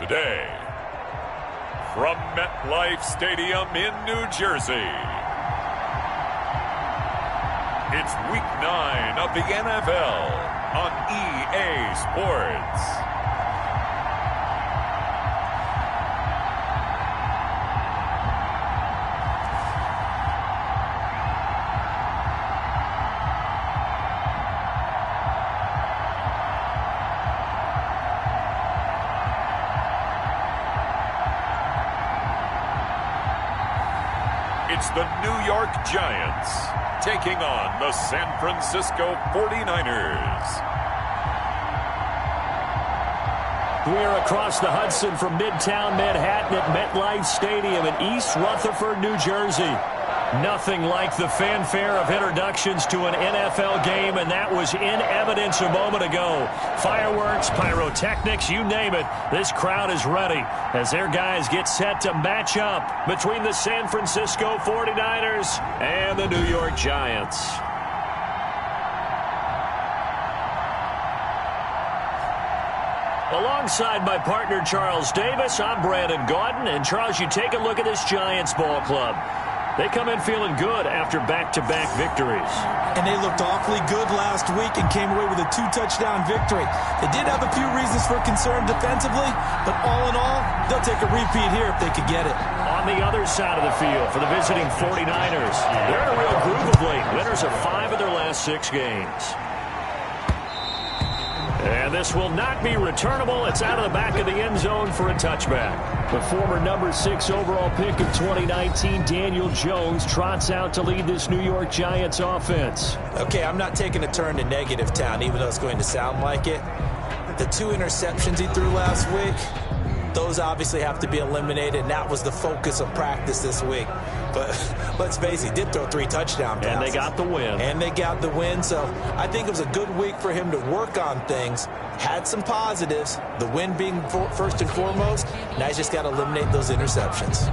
Today, from MetLife Stadium in New Jersey, it's Week 9 of the NFL on EA Sports. It's the New York Giants taking on the San Francisco 49ers. We're across the Hudson from Midtown Manhattan at MetLife Stadium in East Rutherford, New Jersey. Nothing like the fanfare of introductions to an NFL game, and that was in evidence a moment ago. Fireworks, pyrotechnics, you name it. This crowd is ready as their guys get set to match up between the San Francisco 49ers and the New York Giants. Alongside my partner, Charles Davis, I'm Brandon Gaudin. And, Charles, you take a look at this Giants ball club. They come in feeling good after back-to-back victories. And they looked awfully good last week and came away with a 2-touchdown victory. They did have a few reasons for concern defensively, but all in all, they'll take a repeat here if they could get it. On the other side of the field for the visiting 49ers, they're in a real groove of late. Winners of 5 of their last 6 games. And this will not be returnable. It's out of the back of the end zone for a touchback. The former number 6 overall pick of 2019, Daniel Jones, trots out to lead this New York Giants offense. Okay, I'm not taking a turn to negative town, even though it's going to sound like it. The 2 interceptions he threw last week, those obviously have to be eliminated, and that was the focus of practice this week. But let's face it, he did throw 3 touchdown passes. And they got the win. And they got the win, so I think it was a good week for him to work on things. Had some positives, the win being first and foremost. Now he's just got to eliminate those interceptions.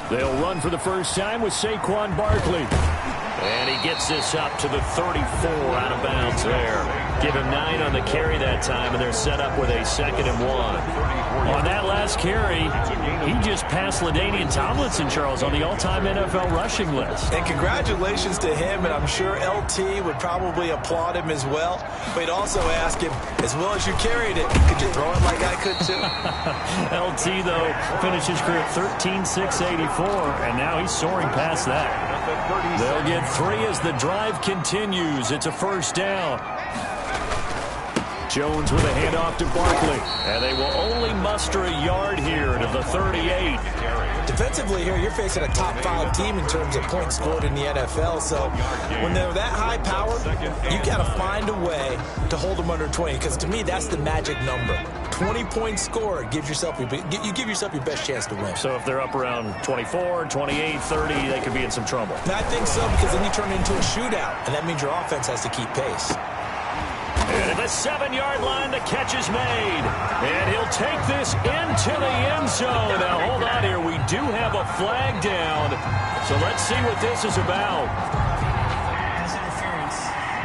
They'll run for the first time with Saquon Barkley. And he gets this up to the 34 out of bounds there. Give him 9 on the carry that time, and they're set up with a 2nd and 1. On that last carry, he just passed LaDainian Tomlinson, Charles, on the all-time NFL rushing list. And congratulations to him, and I'm sure LT would probably applaud him as well. But he'd also ask him, as well as you carried it, could you throw it like I could too? LT, though, finished his career at 13,684, and now he's soaring past that. They'll get 3 as the drive continues. It's a first down. Jones with a handoff to Barkley. And they will only muster a yard here to the 38. Defensively here, you're facing a top 5 team in terms of points scored in the NFL. So when they're that high power, you got to find a way to hold them under 20. Because to me, that's the magic number. 20 points scored gives yourself you give yourself your best chance to win. So if they're up around 24, 28, 30, they could be in some trouble. And I think so, because then you turn it into a shootout, and that means your offense has to keep pace. And at the 7-yard line, the catch is made. And he'll take this into the end zone. Now, hold on here. We do have a flag down. So let's see what this is about. Pass interference.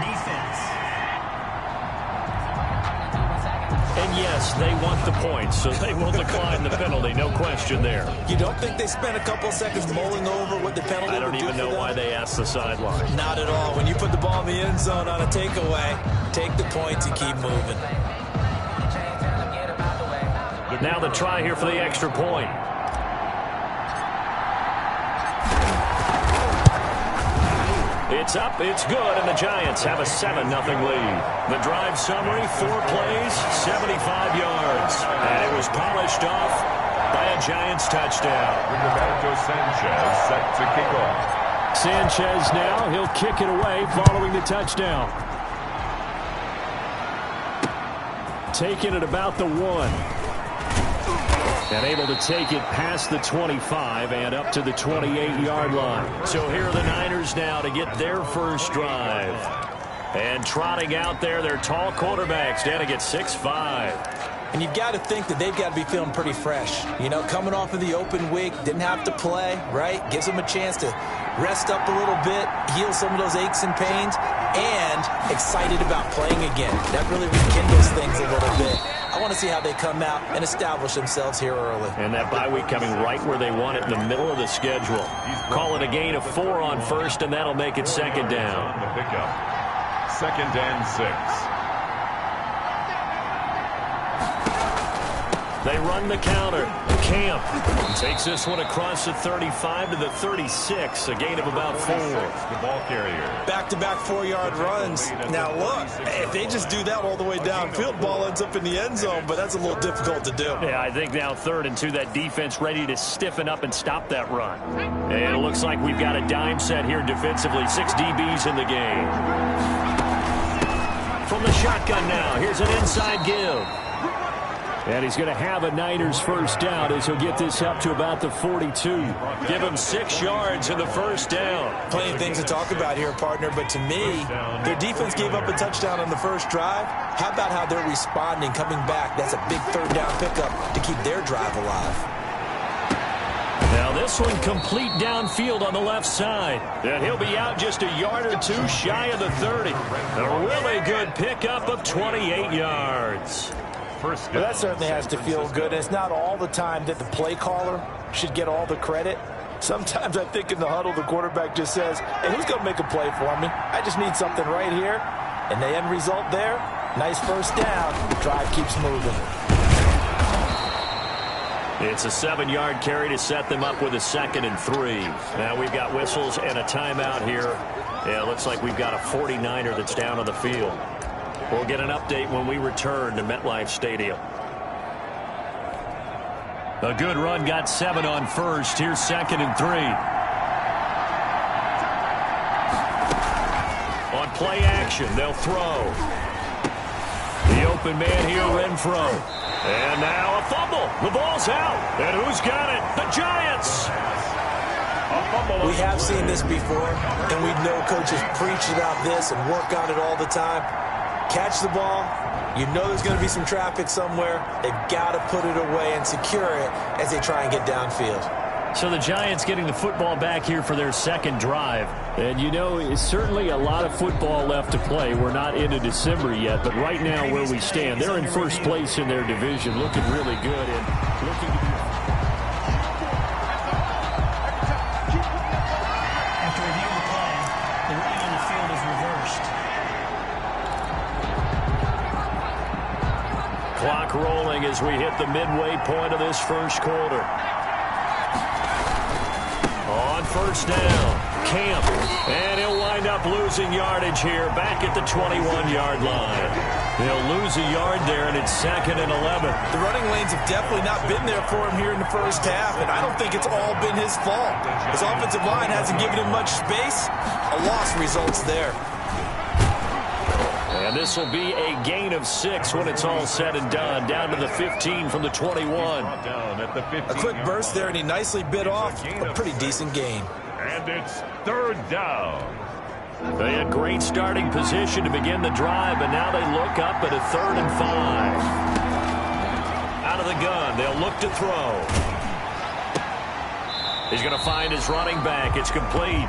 Defense. And yes, they want the points, so they will decline the penalty. No question there. You don't think they spent a couple seconds mulling over what the penalty I don't would do even know why they asked the sideline. Not at all. When you put the ball in the end zone on a takeaway, take the points and keep moving. Now the try here for the extra point. It's up, it's good, and the Giants have a 7-0 lead. The drive summary, 4 plays, 75 yards. And it was polished off by a Giants touchdown. Roberto Sanchez set to kick off. Sanchez now, he'll kick it away following the touchdown. taken at about the 1. And able to take it past the 25 and up to the 28-yard line. So here are the Niners now to get their first drive. And trotting out there, their tall quarterbacks standing at 6'5". And you've got to think that they've got to be feeling pretty fresh. You know, coming off of the open week, didn't have to play, right? Gives them a chance to rest up a little bit, heal some of those aches and pains, and excited about playing again. That really rekindles things a little bit. I want to see how they come out and establish themselves here early. And that bye week coming right where they want it, in the middle of the schedule. Call it a gain of 4 on first, and that'll make it second down. The pickup. 2nd and 6. They run the counter. Camp takes this one across the 35 to the 36, a gain of about 4. The ball carrier. Back-to-back 4-yard runs. Now, look, if they just do that all the way downfield, ball ends up in the end zone, but that's a little difficult to do. Yeah, I think now 3rd and 2, that defense ready to stiffen up and stop that run. And it looks like we've got a dime set here defensively. 6 DBs in the game. From the shotgun now, here's an inside give. And he's going to have a Niners first down as he'll get this up to about the 42. Give him 6 yards in the first down. Plenty of things to talk about here, partner, but to me, their defense gave up a touchdown on the first drive. How about how they're responding, coming back? That's a big 3rd down pickup to keep their drive alive. Now this one complete downfield on the left side. And he'll be out just a yard or 2 shy of the 30. A really good pickup of 28 yards. Well, that certainly has to feel good. It's not all the time that the play caller should get all the credit. Sometimes I think in the huddle, the quarterback just says, hey, who's going to make a play for me? I just need something right here. And the end result there, nice first down. Drive keeps moving. It's a 7-yard carry to set them up with a 2nd and 3. Now we've got whistles and a timeout here. Yeah, it looks like we've got a 49er that's down on the field. We'll get an update when we return to MetLife Stadium. A good run, got 7 on first. Here's 2nd and 3. On play action, they'll throw. The open man here, Renfro. And now a fumble. The ball's out. And who's got it? The Giants. We have seen this before, and we know coaches preach about this and work on it all the time. Catch the ball. You know there's going to be some traffic somewhere. They've got to put it away and secure it as they try and get downfield. So the Giants getting the football back here for their 2nd drive. And, you know, it's certainly a lot of football left to play. We're not into December yet, but right now where we stand, they're in first place in their division, looking really good and looking to be... After reviewing the play, the running on the field is reversed. Clock rolling as we hit the midway point of this first quarter. On first down, Camp, and he'll wind up losing yardage here back at the 21-yard line. They'll lose a yard there, and it's 2nd and 11. The running lanes have definitely not been there for him here in the first half, and I don't think it's all been his fault. His offensive line hasn't given him much space. A loss results there. And this will be a gain of 6 when it's all said and done. Down to the 15 from the 21. A quick burst there, and he nicely bit off a pretty decent gain. And it's 3rd down. They had great starting position to begin the drive, but now they look up at a 3rd and 5. Out of the gun, they'll look to throw. He's going to find his running back. It's complete.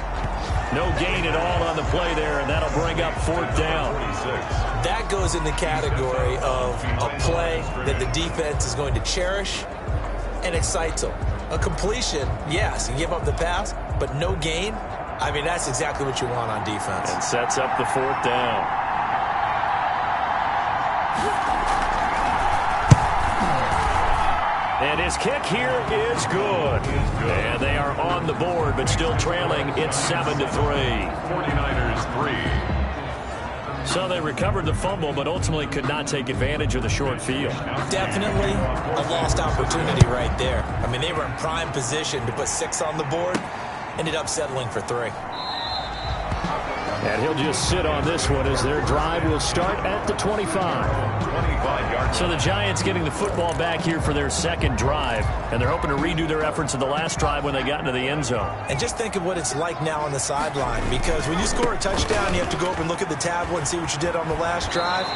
No gain at all on the play there, and that'll bring up 4th down. That goes in the category of a play that the defense is going to cherish and excites them. A completion, yes, you give up the pass, but no gain. I mean, that's exactly what you want on defense. And sets up the 4th down. And his kick here is good. And they are on the board, but still trailing. It's 7-3. 49ers 3. So they recovered the fumble, but ultimately could not take advantage of the short field. Definitely a lost opportunity right there. I mean, they were in prime position to put 6 on the board. Ended up settling for 3. And he'll just sit on this one as their drive will start at the 25. 25-yard. So the Giants getting the football back here for their second drive, and they're hoping to redo their efforts in the last drive when they got into the end zone. And just think of what it's like now on the sideline, because when you score a touchdown, you have to go up and look at the tablet and see what you did on the last drive.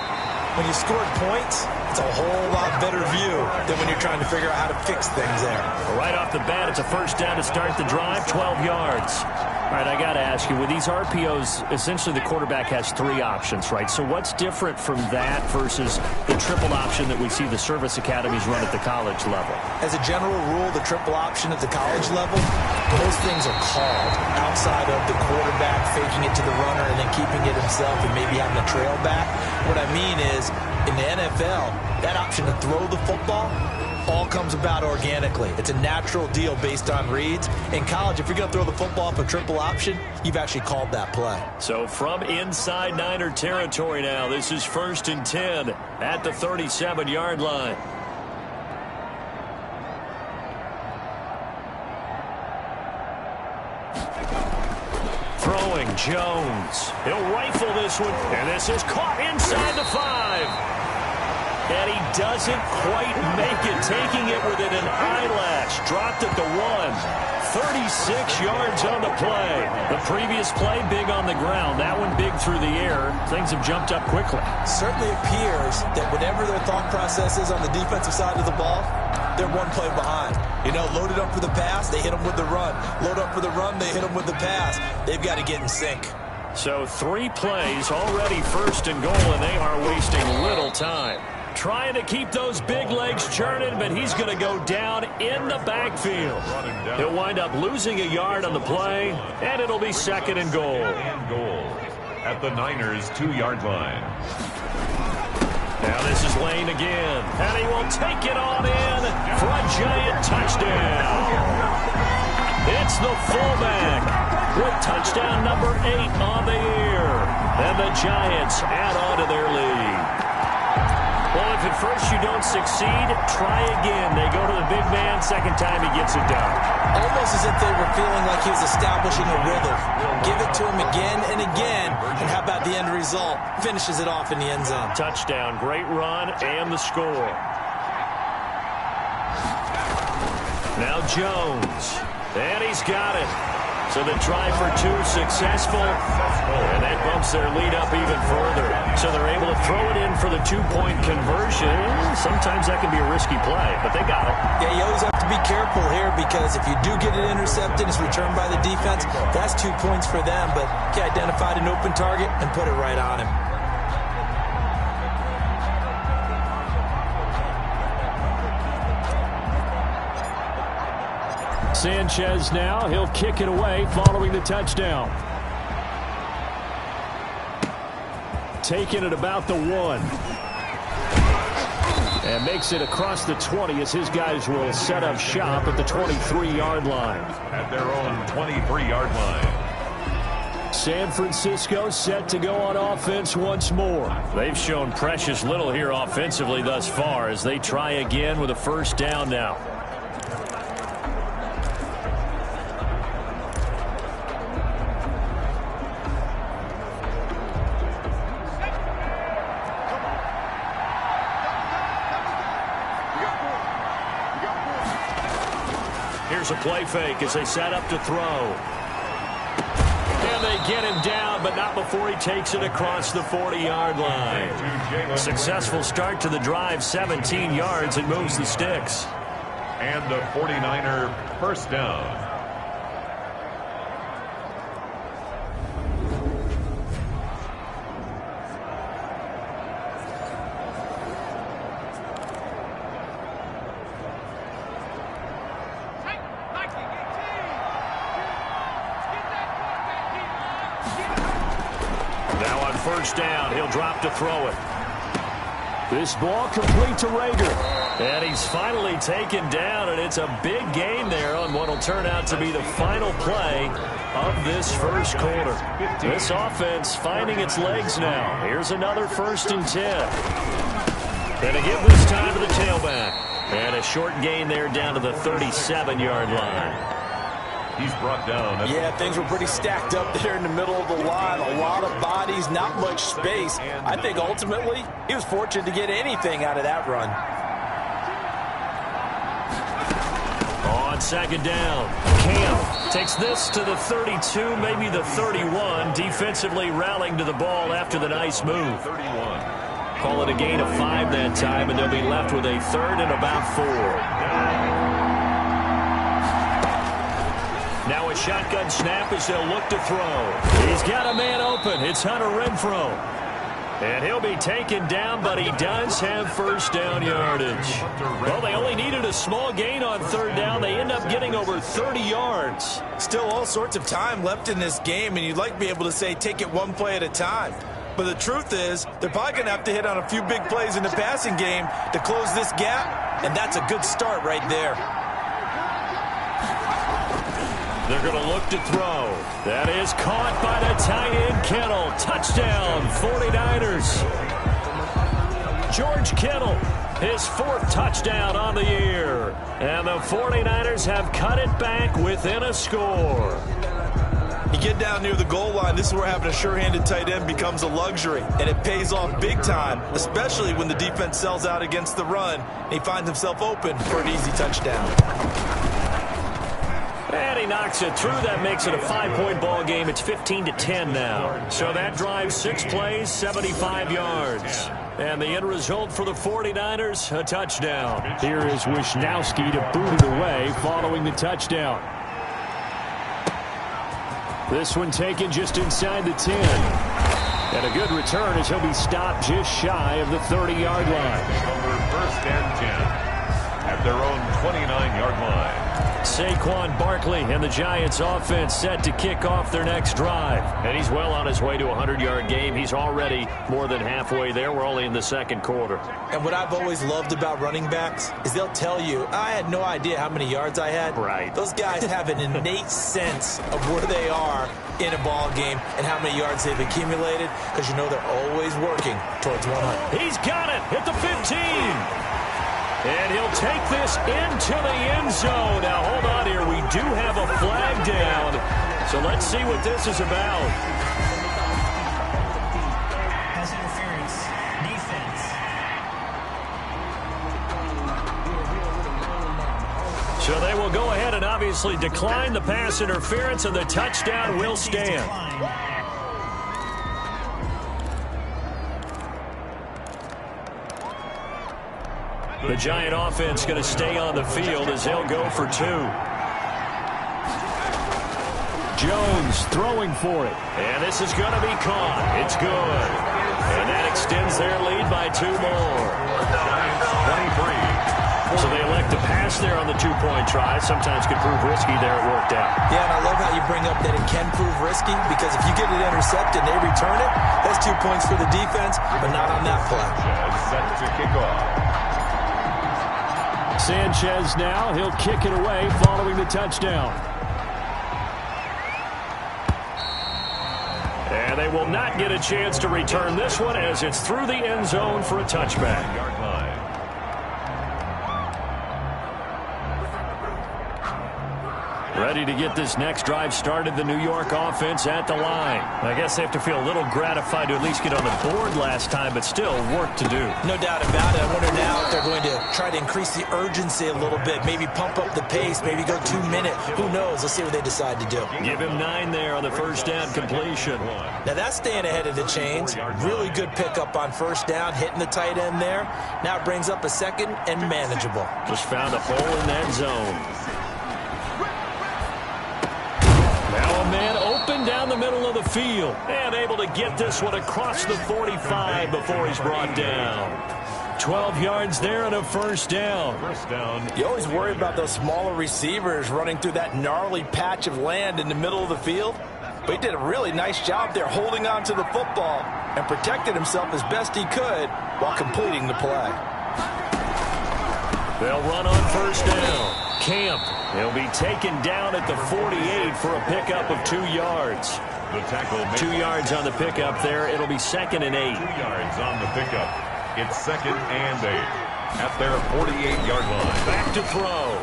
When you scored points, it's a whole lot better view than when you're trying to figure out how to fix things there. Right off the bat, it's a first down to start the drive, 12 yards. All right, I got to ask you, with these RPOs, essentially the quarterback has three options, right? So what's different from that versus the triple option that we see the service academies run at the college level? As a general rule, the triple option at the college level, those things are called outside of the quarterback faking it to the runner and then keeping it himself and maybe having a trail back. What I mean is, in the NFL, that option to throw the football all comes about organically. It's a natural deal based on reads. In college, if you're going to throw the football off a triple option, you've actually called that play. So from inside Niner territory now, this is 1st and 10 at the 37-yard line. Throwing Jones. He'll rifle this one, and this is caught inside the 5. And he doesn't quite make it, taking it within an eyelash. Dropped at the 1. 36 yards on the play. The previous play, big on the ground. That one big through the air. Things have jumped up quickly. Certainly appears that whatever their thought process is on the defensive side of the ball, they're one play behind. You know, loaded up for the pass, they hit them with the run. Load up for the run, they hit them with the pass. They've got to get in sync. So 3 plays, already 1st and goal, and they are wasting little time. Trying to keep those big legs churning, but he's going to go down in the backfield. He'll wind up losing a yard on the play, and it'll be 2nd and goal. And goal at the Niners' 2-yard line. Now this is Lane again, and he will take it on in for a giant touchdown. It's the fullback with touchdown number 8 on the year, and the Giants add on to their lead. Well, if at first you don't succeed, try again. They go to the big man. Second time he gets it done. Almost as if they were feeling like he was establishing a rhythm. Give it to him again and again. And how about the end result? Finishes it off in the end zone. Touchdown, great run, and the score. Now Jones. And he's got it. So the try for 2 successful, and that bumps their lead up even further. So they're able to throw it in for the 2-point conversion. Sometimes that can be a risky play, but they got it. Yeah, you always have to be careful here because if you do get it intercepted, it's returned by the defense, that's 2 points for them, but he identified an open target and put it right on him. Sanchez now, he'll kick it away following the touchdown. Taking it about the 1. And makes it across the 20 as his guys will set up shop at the 23-yard line. At their own 23-yard line. San Francisco set to go on offense once more. They've shown precious little here offensively thus far as they try again with a first down now. Here's a play fake as they set up to throw. And they get him down, but not before he takes it across the 40-yard line. Successful start to the drive, 17 yards, and moves the sticks. And the 49er first down. First down, he'll drop to throw it. This ball complete to Rager. And he's finally taken down, and it's a big gain there on what will turn out to be the final play of this first quarter. This offense finding its legs now. Here's another 1st and 10. And a give this time to the tailback. And a short gain there down to the 37-yard line. He's brought down. Yeah, things were pretty stacked up there in the middle of the line. A lot of bodies, not much space. I think ultimately he was fortunate to get anything out of that run. On second down, Camp takes this to the 32, maybe the 31, defensively rallying to the ball after the nice move. 31. Call it a gain of 5 that time, and they'll be left with a 3rd and about 4. Now a shotgun snap as they'll look to throw. He's got a man open. It's Hunter Renfrow. And he'll be taken down, but he does have first down yardage. Well, they only needed a small gain on 3rd down. They end up getting over 30 yards. Still all sorts of time left in this game, and you'd like to be able to say take it one play at a time. But the truth is, they're probably going to have to hit on a few big plays in the passing game to close this gap, and that's a good start right there. They're going to look to throw. That is caught by the tight end, Kittle. Touchdown, 49ers. George Kittle, his 4th touchdown on the year. And the 49ers have cut it back within a score. You get down near the goal line, this is where having a sure-handed tight end becomes a luxury, and it pays off big time, especially when the defense sells out against the run, and he finds himself open for an easy touchdown. And he knocks it through. That makes it a 5-point ball game. It's 15-10 now. So that drives 6 plays, 75 yards. And the end result for the 49ers, a touchdown. Here is Wisnowski to boot it away following the touchdown. This one taken just inside the 10. And a good return as he'll be stopped just shy of the 30-yard line. Number 1st and 10 at their own 29-yard line. Saquon Barkley and the Giants offense set to kick off their next drive. And he's well on his way to a 100-yard game. He's already more than halfway there. We're only in the 2nd quarter. And what I've always loved about running backs is they'll tell you, I had no idea how many yards I had. Right. Those guys have an innate sense of where they are in a ball game and how many yards they've accumulated, because you know they're always working towards 100. He's got it at the 15. And he'll take this into the end zone. Now, hold on here. We do have a flag down. So let's see what this is about. Pass interference. Defense. So they will go ahead and obviously decline the pass interference, and the touchdown will stand. The Giant offense going to stay on the field as they'll go for 2. Jones throwing for it. And this is going to be caught. It's good. And that extends their lead by 2 more. 23. So they elect to pass there on the 2-point try. Sometimes could prove risky there. It worked out. Yeah, and I love how you bring up that it can prove risky, because if you get it intercepted and they return it, that's 2 points for the defense, but not on that play. Set to kick off. Sanchez now, he'll kick it away following the touchdown. And they will not get a chance to return this one as it's through the end zone for a touchback. Yard line. Ready to get this next drive started, the New York offense at the line. I guess they have to feel a little gratified to at least get on the board last time, but still work to do. No doubt about it. I wonder now if they're going to try to increase the urgency a little bit, maybe pump up the pace, maybe go 2 minutes. Who knows? Let's see what they decide to do. Give him 9 there on the first down completion. Now that's staying ahead of the chains. Really good pickup on first down, hitting the tight end there. Now it brings up a 2nd and manageable. Just found a hole in that zone. Now a man open down the middle of the field and able to get this one across the 45 before he's brought down. 12 yards there and a first down. First down. You always worry about those smaller receivers running through that gnarly patch of land in the middle of the field. But he did a really nice job there holding on to the football and protected himself as best he could while completing the play. They'll run on first down. Camp. He'll be taken down at the 48 for a pickup of 2 yards. The tackle. 2 yards on the pickup there. It'll be 2nd and 8. 2 yards on the pickup. It's 2nd and 8 at their 48-yard line. Back to throw.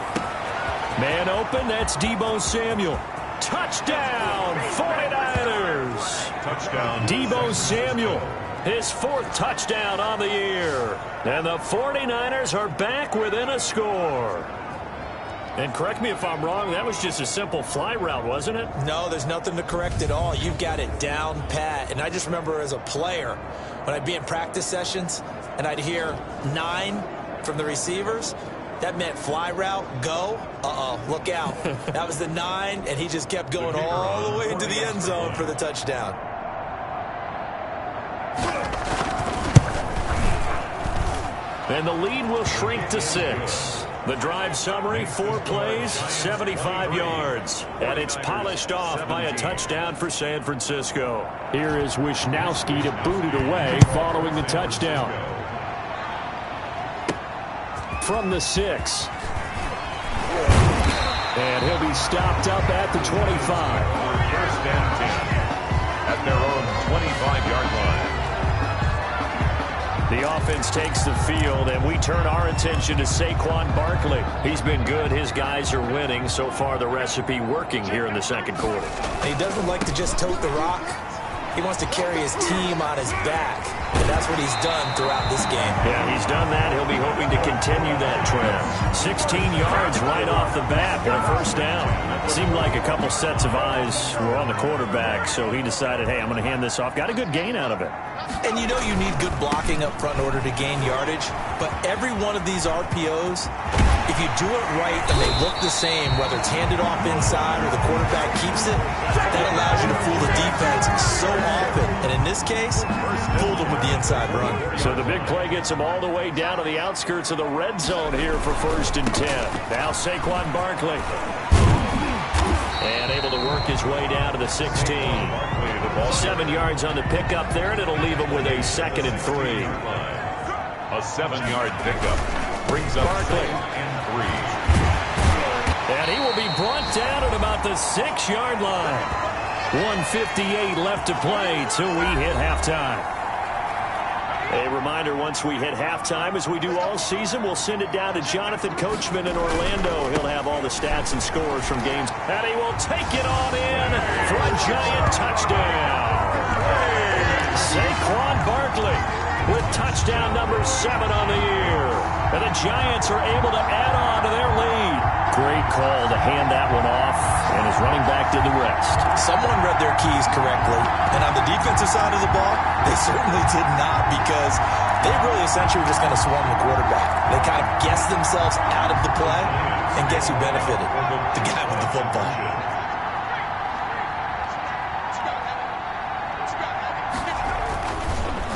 Man open, that's Deebo Samuel. Touchdown, 49ers. Touchdown. Deebo Samuel, his 4th touchdown on the year. And the 49ers are back within a score. And correct me if I'm wrong, that was just a simple fly route, wasn't it? No, there's nothing to correct at all. You've got it down pat. And I just remember as a player, when I'd be in practice sessions and I'd hear 9 from the receivers, that meant fly route, go, look out. That was the 9, and he just kept going all the way into the end zone for the touchdown. And the lead will shrink to 6. The drive summary, 4 plays, 75 yards. And it's polished off by a touchdown for San Francisco. Here is Wisnowski to boot it away following the touchdown. From the 6. And he'll be stopped up at the 25. First and 10 at their own 25-yard line. The offense takes the field, and we turn our attention to Saquon Barkley. He's been good. His guys are winning. So far, the recipe working here in the second quarter. He doesn't like to just tote the rock. He wants to carry his team on his back, and that's what he's done throughout this game. Yeah, he's done that. He'll be hoping to continue that trend. 16 yards right off the bat and a first down. Seemed like a couple sets of eyes were on the quarterback, so he decided, hey, I'm going to hand this off. Got a good gain out of it. And you know you need good blocking up front in order to gain yardage, but every one of these RPOs, if you do it right and they look the same, whether it's handed off inside or the quarterback keeps it, that allows you to fool the defense so often. And in this case, fooled them with the inside run. So the big play gets him all the way down to the outskirts of the red zone here for 1st and 10. Now Saquon Barkley. And able to work his way down to the 16. 7 yards on the pickup there, and it'll leave him with a 2nd and 3. A 7-yard pickup brings up Barkley. 2nd and 3. And he will be brought down at about the 6-yard line. 1:58 left to play till we hit halftime. A reminder, once we hit halftime, as we do all season, we'll send it down to Jonathan Coachman in Orlando. He'll have all the stats and scores from games. And he will take it on in for a giant touchdown. Saquon Barkley with touchdown number 7 on the year. And the Giants are able to add on to their lead. Great call to hand that one off, and his running back did the rest. Someone read their keys correctly, and on the defensive side of the ball, they certainly did not, because they really essentially were just going to swarm the quarterback. They kind of guessed themselves out of the play, and guess who benefited? The guy with the football.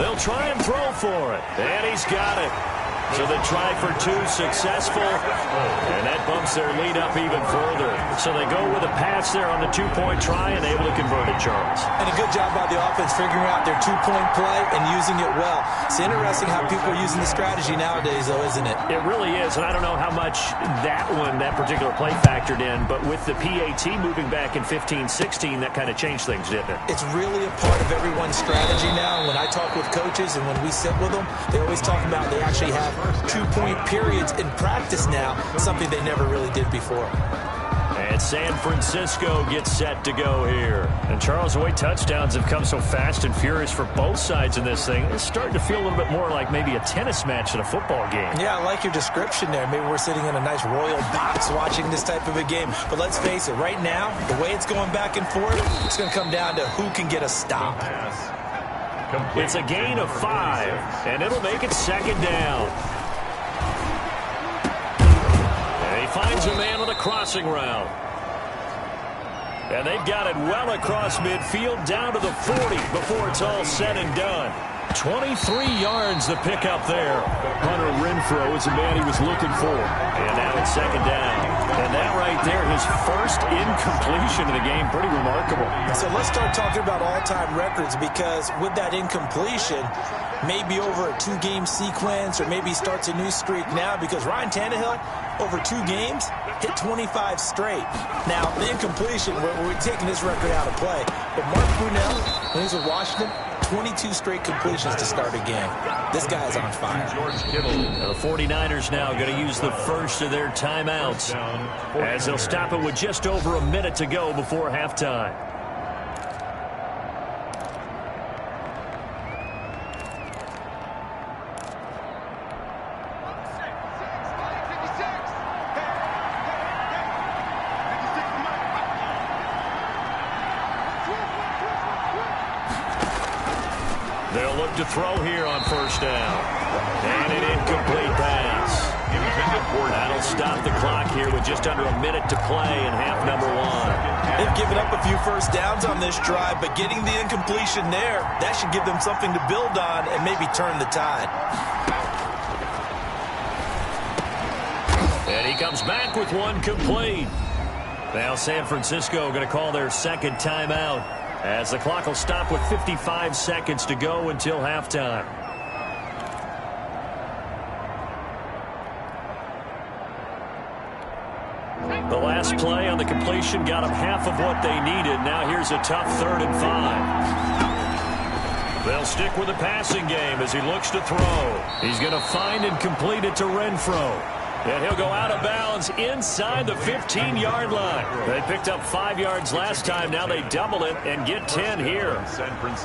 They'll try and throw for it, and he's got it. So the try for 2 successful, and that bumps their lead up even further. So they go with a pass there on the 2-point try and able to convert it, Charles. And a good job by the offense figuring out their 2-point play and using it well. It's interesting how people are using the strategy nowadays, though, isn't it? It really is, and I don't know how much that particular play factored in, but with the PAT moving back in 15-16, that kind of changed things, didn't it? It's really a part of everyone's strategy now. When I talk with coaches and when we sit with them, they always talk about they actually have 2-point periods in practice now, something they never really did before. And San Francisco gets set to go here. And Charles, the way touchdowns have come so fast and furious for both sides in this thing, it's starting to feel a little bit more like maybe a tennis match in a football game. Yeah, I like your description there. Maybe we're sitting in a nice royal box watching this type of a game. But let's face it, right now, the way it's going back and forth, it's going to come down to who can get a stop. It's a gain of 5, and it'll make it 2nd down. And he finds a man on a crossing route. And they've got it well across midfield down to the 40 before it's all said and done. 23 yards the pickup there. Hunter Renfrow is the man he was looking for. And now it's 2nd down. And that right there, his first incompletion of the game, pretty remarkable. So let's start talking about all-time records, because with that incompletion, maybe over a 2-game sequence, or maybe starts a new streak now, because Ryan Tannehill, over 2 games, hit 25 straight. Now, the incompletion, we're taking this record out of play. But Mark Brunell, when he was with Washington, 22 straight completions to start a game. This guy is on fire. The 49ers now going to use the first of their timeouts as they'll stop it with just over a minute to go before halftime. They'll look to throw here on first down. And an incomplete pass. That'll stop the clock here with just under a minute to play in half number one. They've given up a few first downs on this drive, but getting the incompletion there, that should give them something to build on and maybe turn the tide. And he comes back with one complete. Now San Francisco going to call their second timeout, as the clock will stop with 55 seconds to go until halftime. The last play on the completion got them half of what they needed. Now here's a tough 3rd and 5. They'll stick with the passing game as he looks to throw. He's going to find and complete it to Renfro. And he'll go out of bounds inside the 15-yard line. They picked up 5 yards last time. Now they double it and get 10 here.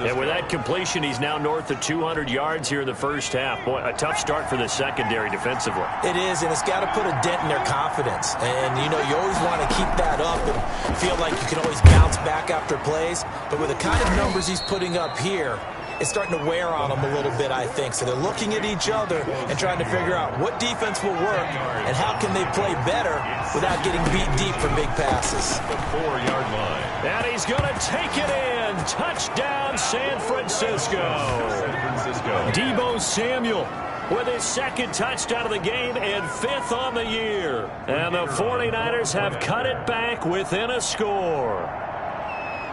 And with that completion, he's now north of 200 yards here in the first half. Boy, a tough start for the secondary defensively. It is, and it's got to put a dent in their confidence. And, you know, you always want to keep that up and feel like you can always bounce back after plays. But with the kind of numbers he's putting up here, it's starting to wear on them a little bit, I think. So they're looking at each other and trying to figure out what defense will work and how can they play better without getting beat deep for big passes. The 4-yard line. And he's going to take it in. Touchdown, San Francisco. Deebo Samuel with his second touchdown of the game and 5th on the year. And the 49ers have cut it back within a score.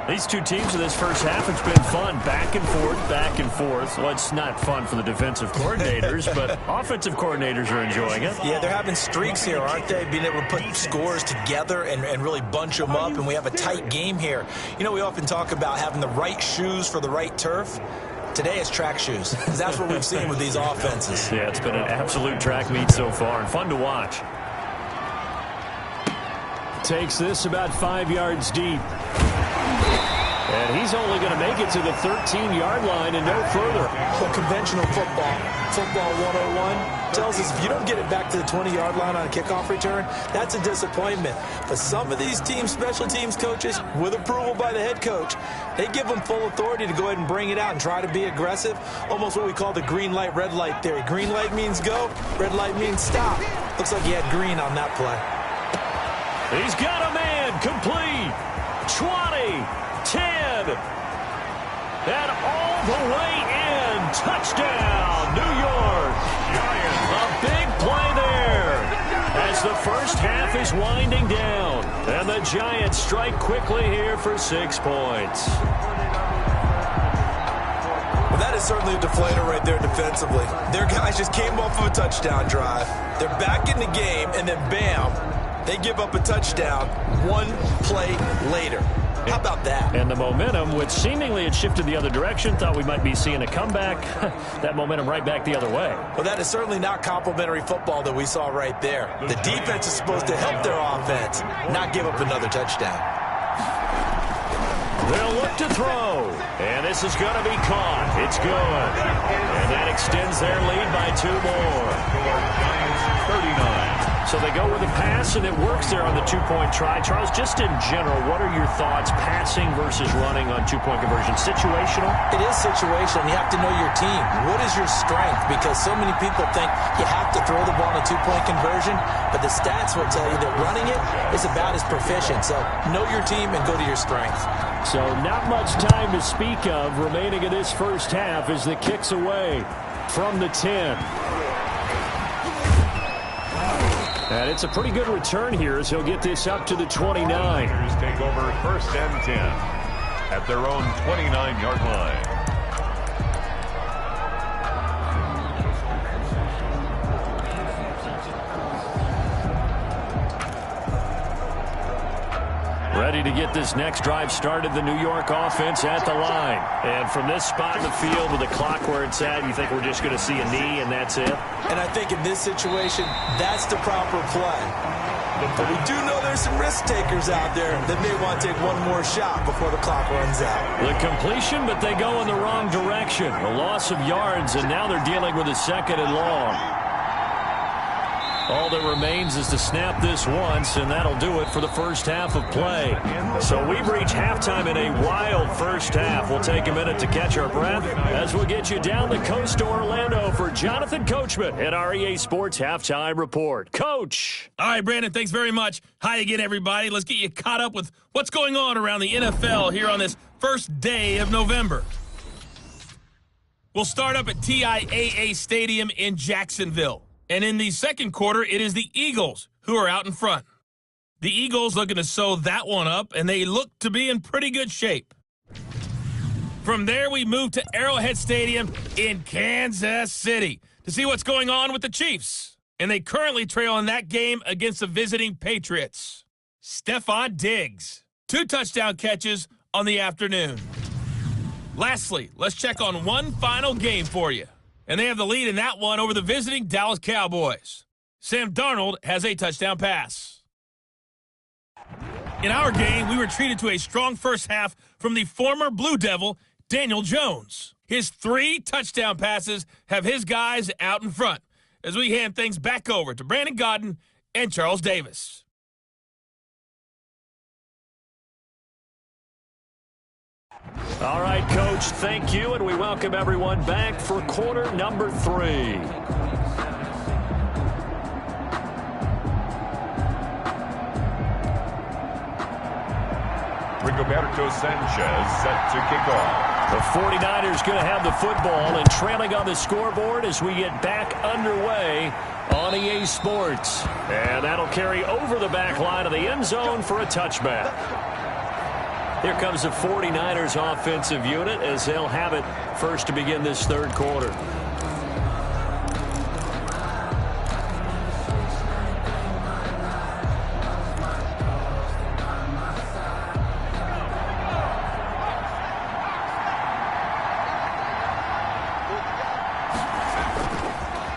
These two teams in this first half, it's been fun. Back and forth, back and forth. Well, it's not fun for the defensive coordinators, but offensive coordinators are enjoying it. Yeah, they're having streaks here, aren't they? Being able to put scores together and really bunch them up, and we have a tight game here. You know, we often talk about having the right shoes for the right turf. Today is track shoes. That's what we've seen with these offenses. Yeah, it's been an absolute track meet so far and fun to watch. Takes this about 5 yards deep. And he's only going to make it to the 13-yard line and no further. Well, conventional football 101, tells us if you don't get it back to the 20-yard line on a kickoff return, that's a disappointment. But some of these teams, special teams coaches, with approval by the head coach, they give them full authority to go ahead and bring it out and try to be aggressive. Almost what we call the green light, red light theory. Green light means go, red light means stop. Looks like he had green on that play. He's got a man, complete, 20, 10, and all the way in, touchdown, New York. A big play there as the first half is winding down, and the Giants strike quickly here for 6 points. Well, that is certainly a deflator right there defensively. Their guys just came off of a touchdown drive. They're back in the game, and then bam, they give up a touchdown 1 play later. How about that? And the momentum, which seemingly had shifted the other direction, thought we might be seeing a comeback. That momentum right back the other way. Well, that is certainly not complimentary football that we saw right there. The defense is supposed to help their offense, not give up another touchdown. They'll look to throw, and this is going to be caught. It's good. And that extends their lead by 2 more. 39. So they go with a pass, and it works there on the 2-point try. Charles, just in general, what are your thoughts, passing versus running on 2-point conversion? Situational? It is situational. You have to know your team. What is your strength? Because so many people think you have to throw the ball in a 2-point conversion, but the stats will tell you that running it is about as proficient. So know your team and go to your strength. So not much time to speak of remaining in this first half as the kick's away from the 10. And it's a pretty good return here as he'll get this up to the 29. Take over 1st and 10 at their own 29-yard line. Ready to get this next drive started. The New York offense at the line. And from this spot in the field with the clock where it's at, you think we're just going to see a knee and that's it? And I think in this situation, that's the proper play. But we do know there's some risk takers out there that may want to take one more shot before the clock runs out. The completion, but they go in the wrong direction. A loss of yards, and now they're dealing with a 2nd and long. All that remains is to snap this once, and that'll do it for the first half of play. So we've reached halftime in a wild first half. We'll take a minute to catch our breath as we'll get you down the coast to Orlando for Jonathan Coachman at our EA Sports Halftime Report. Coach. All right, Brandon, thanks very much. Hi again, everybody. Let's get you caught up with what's going on around the NFL here on this first day of November. We'll start up at TIAA Stadium in Jacksonville. And in the second quarter, it is the Eagles who are out in front. The Eagles looking to sew that one up, and they look to be in pretty good shape. From there, we move to Arrowhead Stadium in Kansas City to see what's going on with the Chiefs. And they currently trail in that game against the visiting Patriots. Stephon Diggs, 2 touchdown catches on the afternoon. Lastly, let's check on one final game for you. And they have the lead in that one over the visiting Dallas Cowboys. Sam Darnold has a touchdown pass. In our game, we were treated to a strong first half from the former Blue Devil, Daniel Jones. His 3 touchdown passes have his guys out in front as we hand things back over to Brandon Godden and Charles Davis. All right, Coach, thank you, and we welcome everyone back for quarter number 3. Rigoberto Sanchez set to kick off. The 49ers going to have the football and trailing on the scoreboard as we get back underway on EA Sports. And that'll carry over the back line of the end zone for a touchback. Here comes the 49ers offensive unit as they'll have it first to begin this third quarter.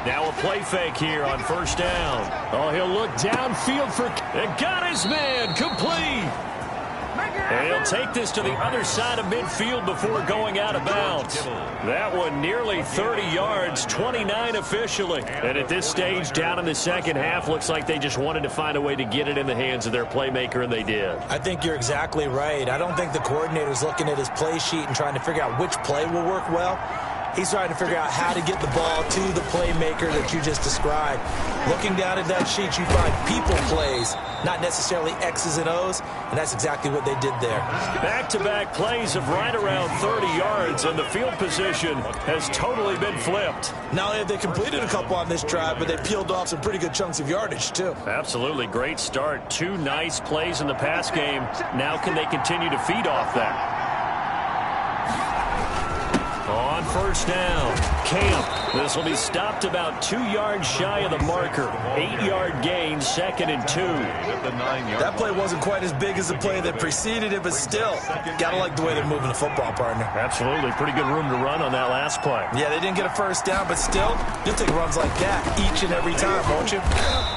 Now a play fake here on first down. Oh, he'll look downfield for... and got his man complete. And he'll take this to the other side of midfield before going out of bounds. That one nearly 30 yards, 29 officially. And at this stage, down in the second half, looks like they just wanted to find a way to get it in the hands of their playmaker, and they did. I think you're exactly right. I don't think the coordinator's looking at his play sheet and trying to figure out which play will work well. He's trying to figure out how to get the ball to the playmaker that you just described. Looking down at that sheet, you find people plays, not necessarily X's and O's, and that's exactly what they did there. Back-to-back plays of right around 30 yards, and the field position has totally been flipped. Not only have they completed a couple on this drive, but they peeled off some pretty good chunks of yardage, too. Absolutely. Great start. 2 nice plays in the pass game. Now can they continue to feed off that? On first down, Camp. This will be stopped about 2 yards shy of the marker. 8-yard gain, 2nd and 2. That play wasn't quite as big as the play that preceded it, but still, got to like the way they're moving the football, partner. Absolutely. Pretty good room to run on that last play. Yeah, they didn't get a first down, but still, you'll take runs like that each and every time, won't you?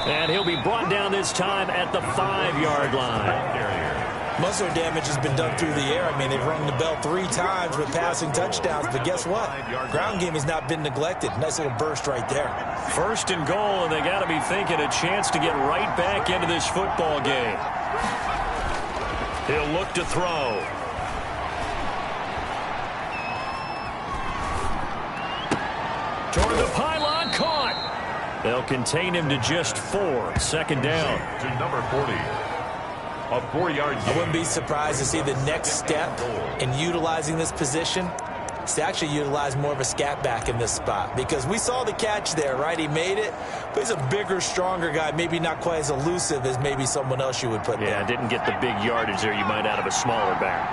And he'll be brought down this time at the 5-yard line. Most of their damage has been done through the air. I mean, they've rung the bell 3 times with passing touchdowns, but guess what? Ground game has not been neglected. Nice little burst right there. First and goal, and they got to be thinking a chance to get right back into this football game. He'll look to throw. Toward the pylon, caught. They'll contain him to just 4. Second down. To number 40. A 4-yard gain. I wouldn't be surprised to see the next step in utilizing this position is to actually utilize more of a scat back in this spot, because we saw the catch there, right? He made it, but he's a bigger, stronger guy, maybe not quite as elusive as maybe someone else you would put there. Yeah, didn't get the big yardage there you might out of a smaller back.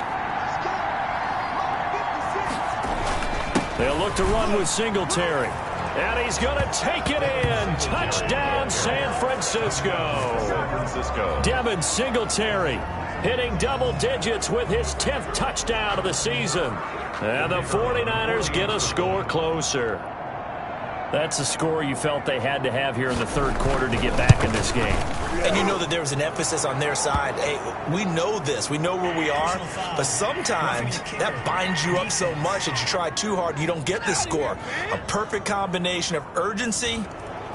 They'll look to run with Singletary. And he's going to take it in. Touchdown, San Francisco. San Francisco. Devin Singletary hitting double digits with his 10th touchdown of the season. And the 49ers get a score closer. That's a score you felt they had to have here in the third quarter to get back in this game. And you know that there was an emphasis on their side. Hey, we know this. We know where we are. But sometimes that binds you up so much that you try too hard, you don't get the score. A perfect combination of urgency,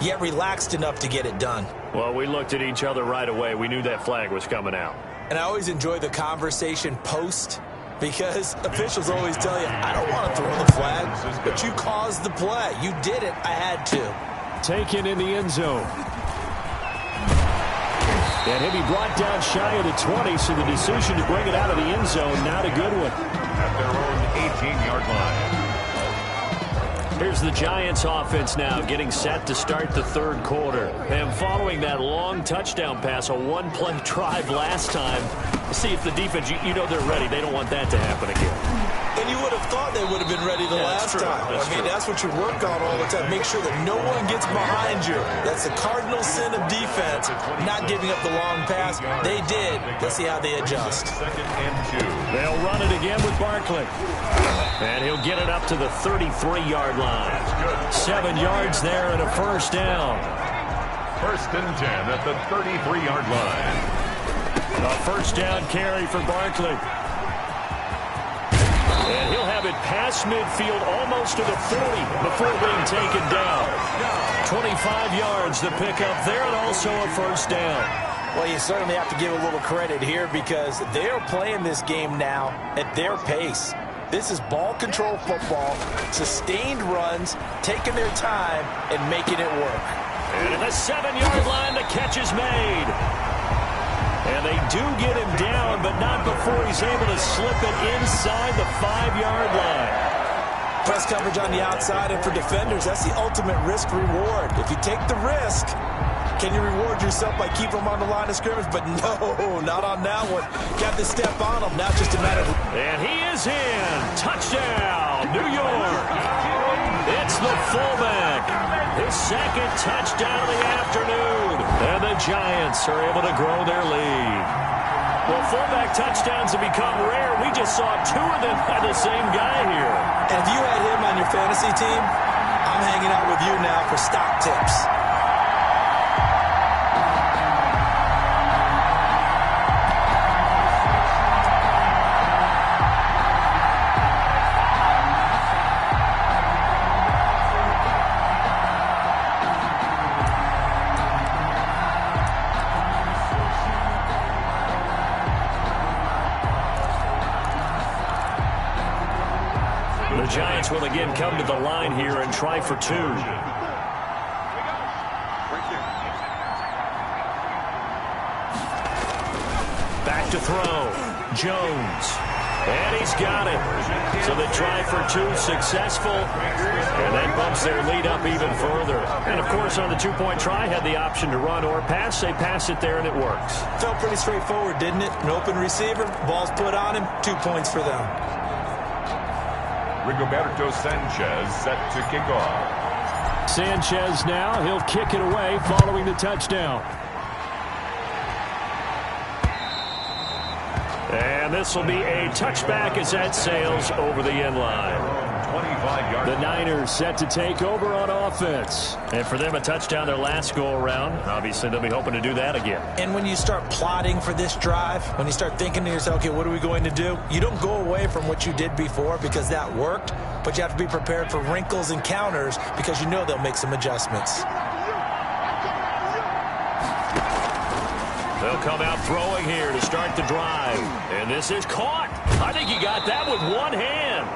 yet relaxed enough to get it done. Well, we looked at each other right away. We knew that flag was coming out. And I always enjoy the conversation post, because officials always tell you, I don't want to throw the flag, but you caused the play. You did it. I had to. Taken in the end zone. And he'll be brought down shy of the 20, so the decision to bring it out of the end zone, not a good one. At their own 18-yard line. Here's the Giants offense now getting set to start the third quarter. And following that long touchdown pass, a one-play drive last time, see if the defense, you know they're ready. They don't want that to happen again. And you would have thought they would have been ready the last time. That's what you work on all the time. Make sure that no one gets behind you. That's the cardinal sin of defense, not giving up the long pass. They did. Let's see how they adjust. Second and 2. They'll run it again with Barkley. And he'll get it up to the 33-yard line. 7 yards there and a first down. First and 10 at the 33-yard line. A first down carry for Barkley. And he'll have it past midfield almost to the 40 before being taken down. 25 yards the pickup there, and also a first down. Well, you certainly have to give a little credit here because they're playing this game now at their pace. This is ball control football, sustained runs, taking their time, and making it work. And at the 7-yard line, the catch is made. And they do get him down, but not before he's able to slip it inside the 5-yard line. Press coverage on the outside, and for defenders, that's the ultimate risk-reward. If you take the risk, can you reward yourself by keeping them on the line of scrimmage? But no, not on that one. Got to step on them, not just a matter of... And he is in. Touchdown, New York. It's the fullback. His second touchdown of the afternoon. And the Giants are able to grow their lead. Well, fullback touchdowns have become rare. We just saw 2 of them by the same guy here. And if you had him on your fantasy team, I'm hanging out with you now for stock tips. The Giants will again come to the line here and try for 2. Back to throw. Jones. And he's got it. So they try for 2, successful. And that bumps their lead up even further. And, of course, on the 2-point try, had the option to run or pass. They pass it there, and it works. Felt pretty straightforward, didn't it? An open receiver, ball's put on him, 2 points for them. Rigoberto Sanchez set to kick off. Sanchez now, he'll kick it away following the touchdown. And this will be a touchback as that sails over the end line. 25-yard. The Niners set to take over on offense. And for them, a touchdown their last go-around. Obviously, they'll be hoping to do that again. And when you start plotting for this drive, when you start thinking to yourself, okay, what are we going to do? You don't go away from what you did before because that worked, but you have to be prepared for wrinkles and counters because you know they'll make some adjustments. They'll come out throwing here to start the drive. And this is caught. I think he got that with one hand.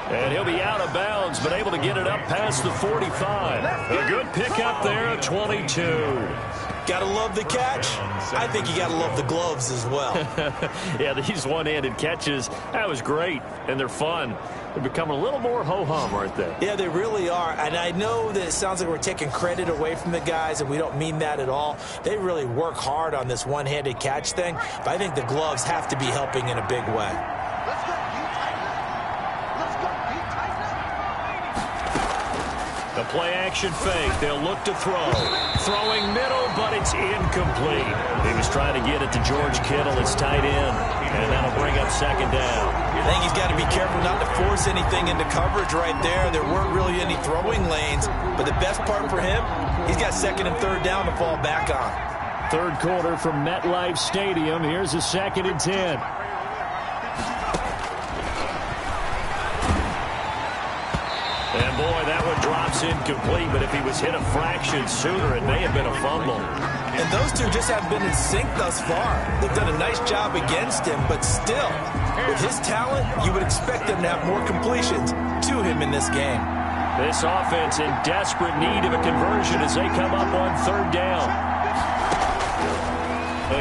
And he'll be out of bounds, but able to get it up past the 45. A good pickup there at 22. Gotta love the catch. I think you gotta love the gloves as well. Yeah, these one-handed catches, that was great, and they're fun. They're becoming a little more ho-hum, aren't they? Yeah, they really are. And I know that it sounds like we're taking credit away from the guys, and we don't mean that at all. They really work hard on this one-handed catch thing, but I think the gloves have to be helping in a big way. The play-action fake. They'll look to throw. Throwing middle, but it's incomplete. He was trying to get it to George Kittle, his tight end, and that'll bring up second down. I think he's got to be careful not to force anything into coverage right there. There weren't really any throwing lanes, but the best part for him, he's got second and third down to fall back on. Third quarter from MetLife Stadium. Here's a 2nd and 10. And boy, that one drops incomplete, but if he was hit a fraction sooner, it may have been a fumble. And those two just haven't been in sync thus far. They've done a nice job against him, but still, with his talent, you would expect them to have more completions to him in this game. This offense in desperate need of a conversion as they come up on third down.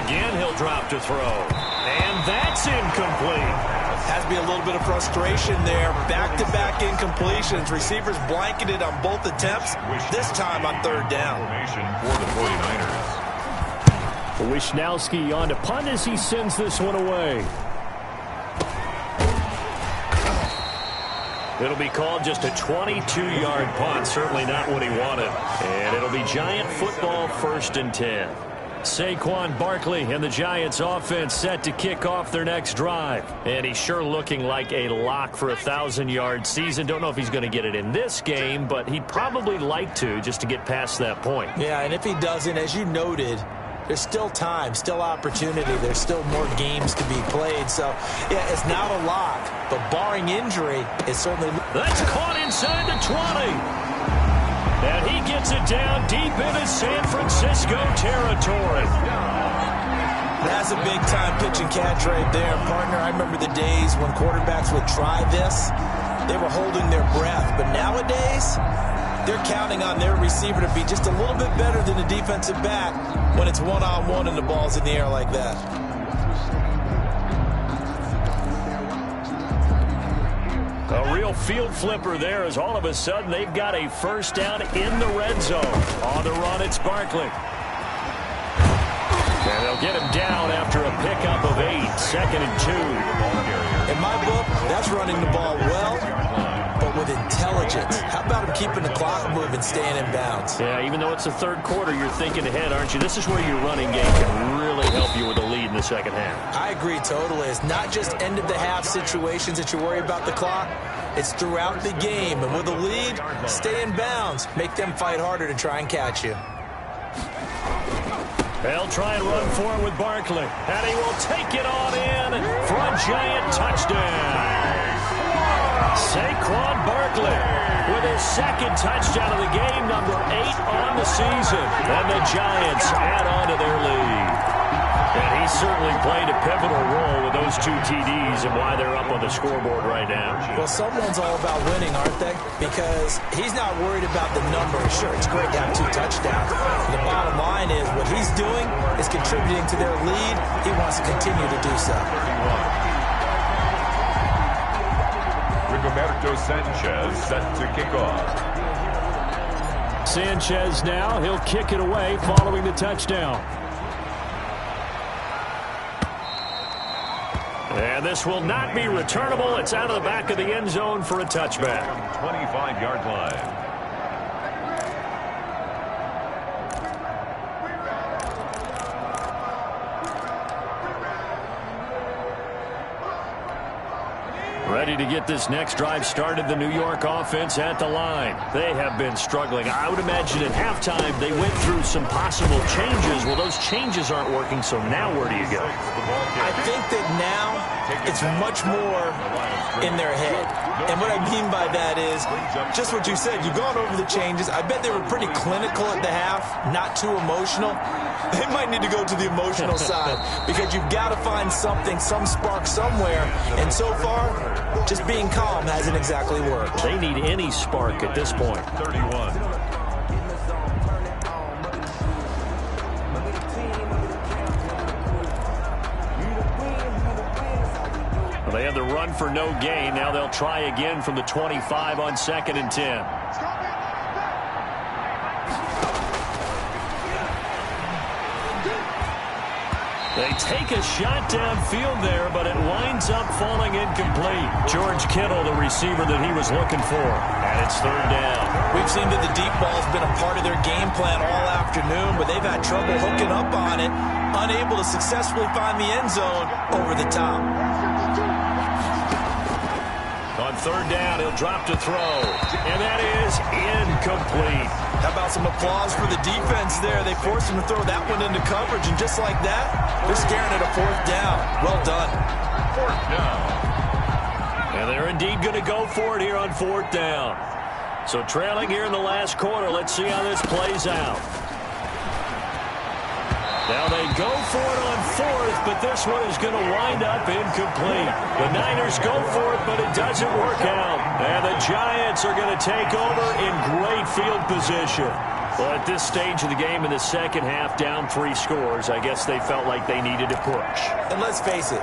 Again, he'll drop to throw. And that's incomplete. Has to be a little bit of frustration there. Back-to-back incompletions. Receivers blanketed on both attempts, this time on third down. For the 49ers. Wishnowski on to punt as he sends this one away. It'll be called just a 22-yard punt. Certainly not what he wanted. And it'll be Giant football, 1st and 10. Saquon Barkley and the Giants offense set to kick off their next drive. And he's sure looking like a lock for a 1,000-yard season. Don't know if he's going to get it in this game, but he'd probably like to just to get past that point. Yeah, and if he doesn't, as you noted, there's still time, still opportunity. There's still more games to be played. So, yeah, it's not a lock, but barring injury, it's certainly... That's caught inside the 20. And he gets it down deep into San Francisco territory. That's a big-time pitch and catch right there, partner. I remember the days when quarterbacks would try this. They were holding their breath. But nowadays, they're counting on their receiver to be just a little bit better than the defensive back when it's one-on-one and the ball's in the air like that. A real field flipper there as all of a sudden they've got a first down in the red zone. On the run, it's Barkley. And they'll get him down after a pickup of 8, 2nd and 2. In my book, that's running the ball well, but with intelligence. How about him keeping the clock moving, staying in bounds? Yeah, even though it's the third quarter, you're thinking ahead, aren't you? This is where your running game can really help you with a lead in the second half. I agree totally. It's not just end-of-the-half situations that you worry about the clock. It's throughout the game. And with a lead, stay in bounds. Make them fight harder to try and catch you. They'll try and run for it with Barkley. And he will take it on in for a Giant touchdown. Saquon Barkley with his 2nd touchdown of the game, number 8 on the season. And the Giants add on to their lead. And he certainly played a pivotal role with those 2 TDs and why they're up on the scoreboard right now. Well, someone's all about winning, aren't they? Because he's not worried about the numbers. Sure, it's great to have 2 touchdowns. The bottom line is what he's doing is contributing to their lead. He wants to continue to do so. Rigoberto Sanchez set to kick off. Sanchez now, he'll kick it away following the touchdown. And this will not be returnable. It's out of the back of the end zone for a touchback. 25-yard line. Ready to get this next drive started, the New York offense at the line. They have been struggling. I would imagine at halftime they went through some possible changes. Well, those changes aren't working, so now where do you go? I think that now it's much more in their head. And what I mean by that is just what you said. You've gone over the changes. I bet they were pretty clinical at the half, not too emotional. They might need to go to the emotional side because you've got to find something, some spark somewhere. And so far, just being calm hasn't exactly worked. They need any spark at this point. 31. They had the run for no gain. Now they'll try again from the 25 on 2nd and 10. They take a shot downfield there, but it winds up falling incomplete. George Kittle, the receiver that he was looking for. And it's third down. We've seen that the deep ball has been a part of their game plan all afternoon, but they've had trouble hooking up on it, unable to successfully find the end zone over the top. On third down, he'll drop to throw. And that is incomplete. How about some applause for the defense there? They forced him to throw that one into coverage, and just like that, they're staring at a fourth down. Well done. Fourth down. And they're indeed going to go for it here on fourth down. So trailing here in the last quarter. Let's see how this plays out. Now they go for it on fourth, but this one is going to wind up incomplete. The Niners go for it, but it doesn't work out. And the Giants are going to take over in great field position. Well, at this stage of the game in the second half, down 3 scores, I guess they felt like they needed to push. And let's face it,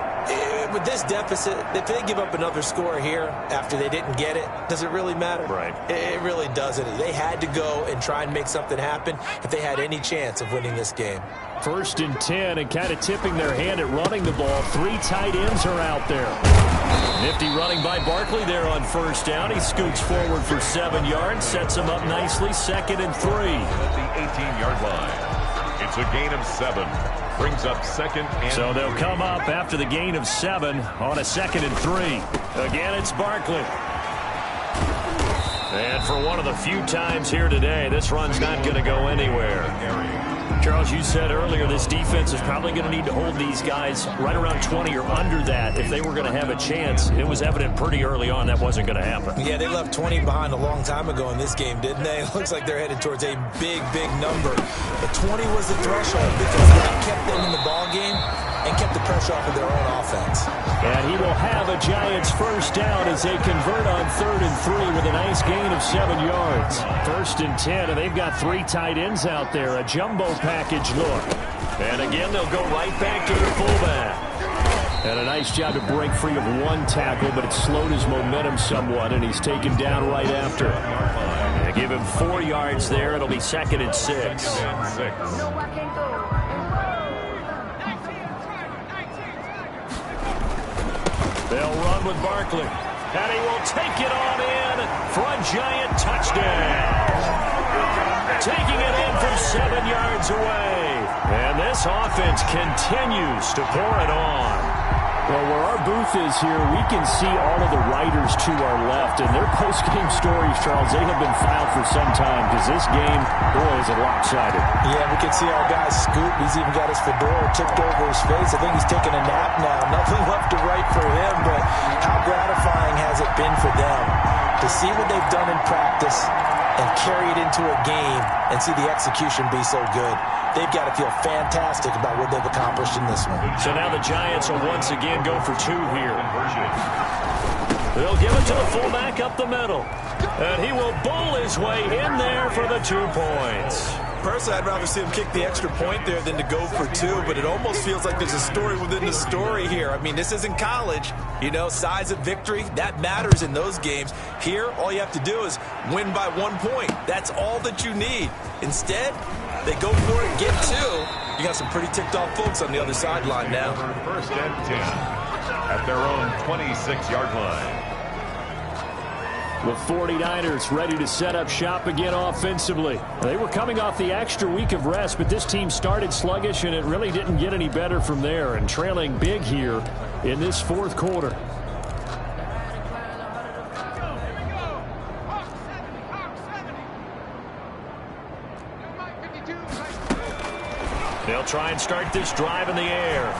with this deficit, if they give up another score here after they didn't get it, does it really matter? Right. It really doesn't. They had to go and try and make something happen if they had any chance of winning this game. 1st and 10, and kind of tipping their hand at running the ball. 3 tight ends are out there. Nifty running by Barkley there on first down. He scoots forward for 7 yards, sets him up nicely. 2nd and 3. At the 18-yard line. It's a gain of 7. Brings up 2nd and So they'll 3. come up after the gain of 7 on a 2nd and 3. Again, it's Barkley. And for one of the few times here today, this run's not going to go anywhere. Charles, you said earlier this defense is probably going to need to hold these guys right around 20 or under that if they were going to have a chance. It was evident pretty early on that wasn't going to happen. Yeah, they left 20 behind a long time ago in this game, didn't they? It looks like they're headed towards a big, big number. But 20 was the threshold because that kept them in the ball game and kept the pressure off of their own offense. And he will have a Giants first down as they convert on 3rd and 3 with a nice gain of 7 yards. 1st and 10, and they've got 3 tight ends out there, a jumbo package look. And again, they'll go right back to the fullback. And a nice job to break free of 1 tackle, but it slowed his momentum somewhat, and he's taken down right after. They give him 4 yards there. It'll be 2nd and 6. They'll run with Barkley. And he will take it on in for a Giant touchdown. Taking it in from 7 yards away. And this offense continues to pour it on. Well, where our booth is here, we can see all of the writers to our left. And their post-game stories, Charles, they have been filed for some time because this game, boy, is it lopsided. Yeah, we can see our guy Scoot. He's even got his fedora tipped over his face. I think he's taking a nap now. Nothing left to write for him, but how gratifying has it been for them to see what they've done in practice and carry it into a game and see the execution be so good. They've got to feel fantastic about what they've accomplished in this one. So now the Giants will once again go for 2 here. They'll give it to the fullback up the middle. And he will bowl his way in there for the 2 points. Personally, I'd rather see him kick the extra point there than to go for 2, but it almost feels like there's a story within the story here. I mean, this isn't college. You know, size of victory, that matters in those games. Here, all you have to do is win by 1 point. That's all that you need. Instead, they go for it, get 2. You got some pretty ticked-off folks on the other sideline now. 1st and 10 at their own 26-yard line. The 49ers ready to set up shop again offensively. They were coming off the extra week of rest, but this team started sluggish, and it really didn't get any better from there, and trailing big here in this 4th quarter. They'll try and start this drive in the air.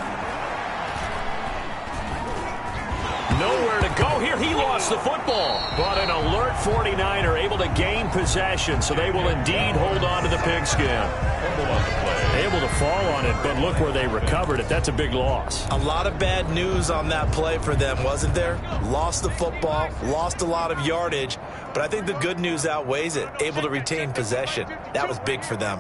Nowhere to go here. He lost the football. But an alert 49er able to gain possession, so they will indeed hold on to the pigskin. Able to fall on it, but look where they recovered it. That's a big loss. A lot of bad news on that play for them, wasn't there? Lost the football, lost a lot of yardage, but I think the good news outweighs it. Able to retain possession. That was big for them.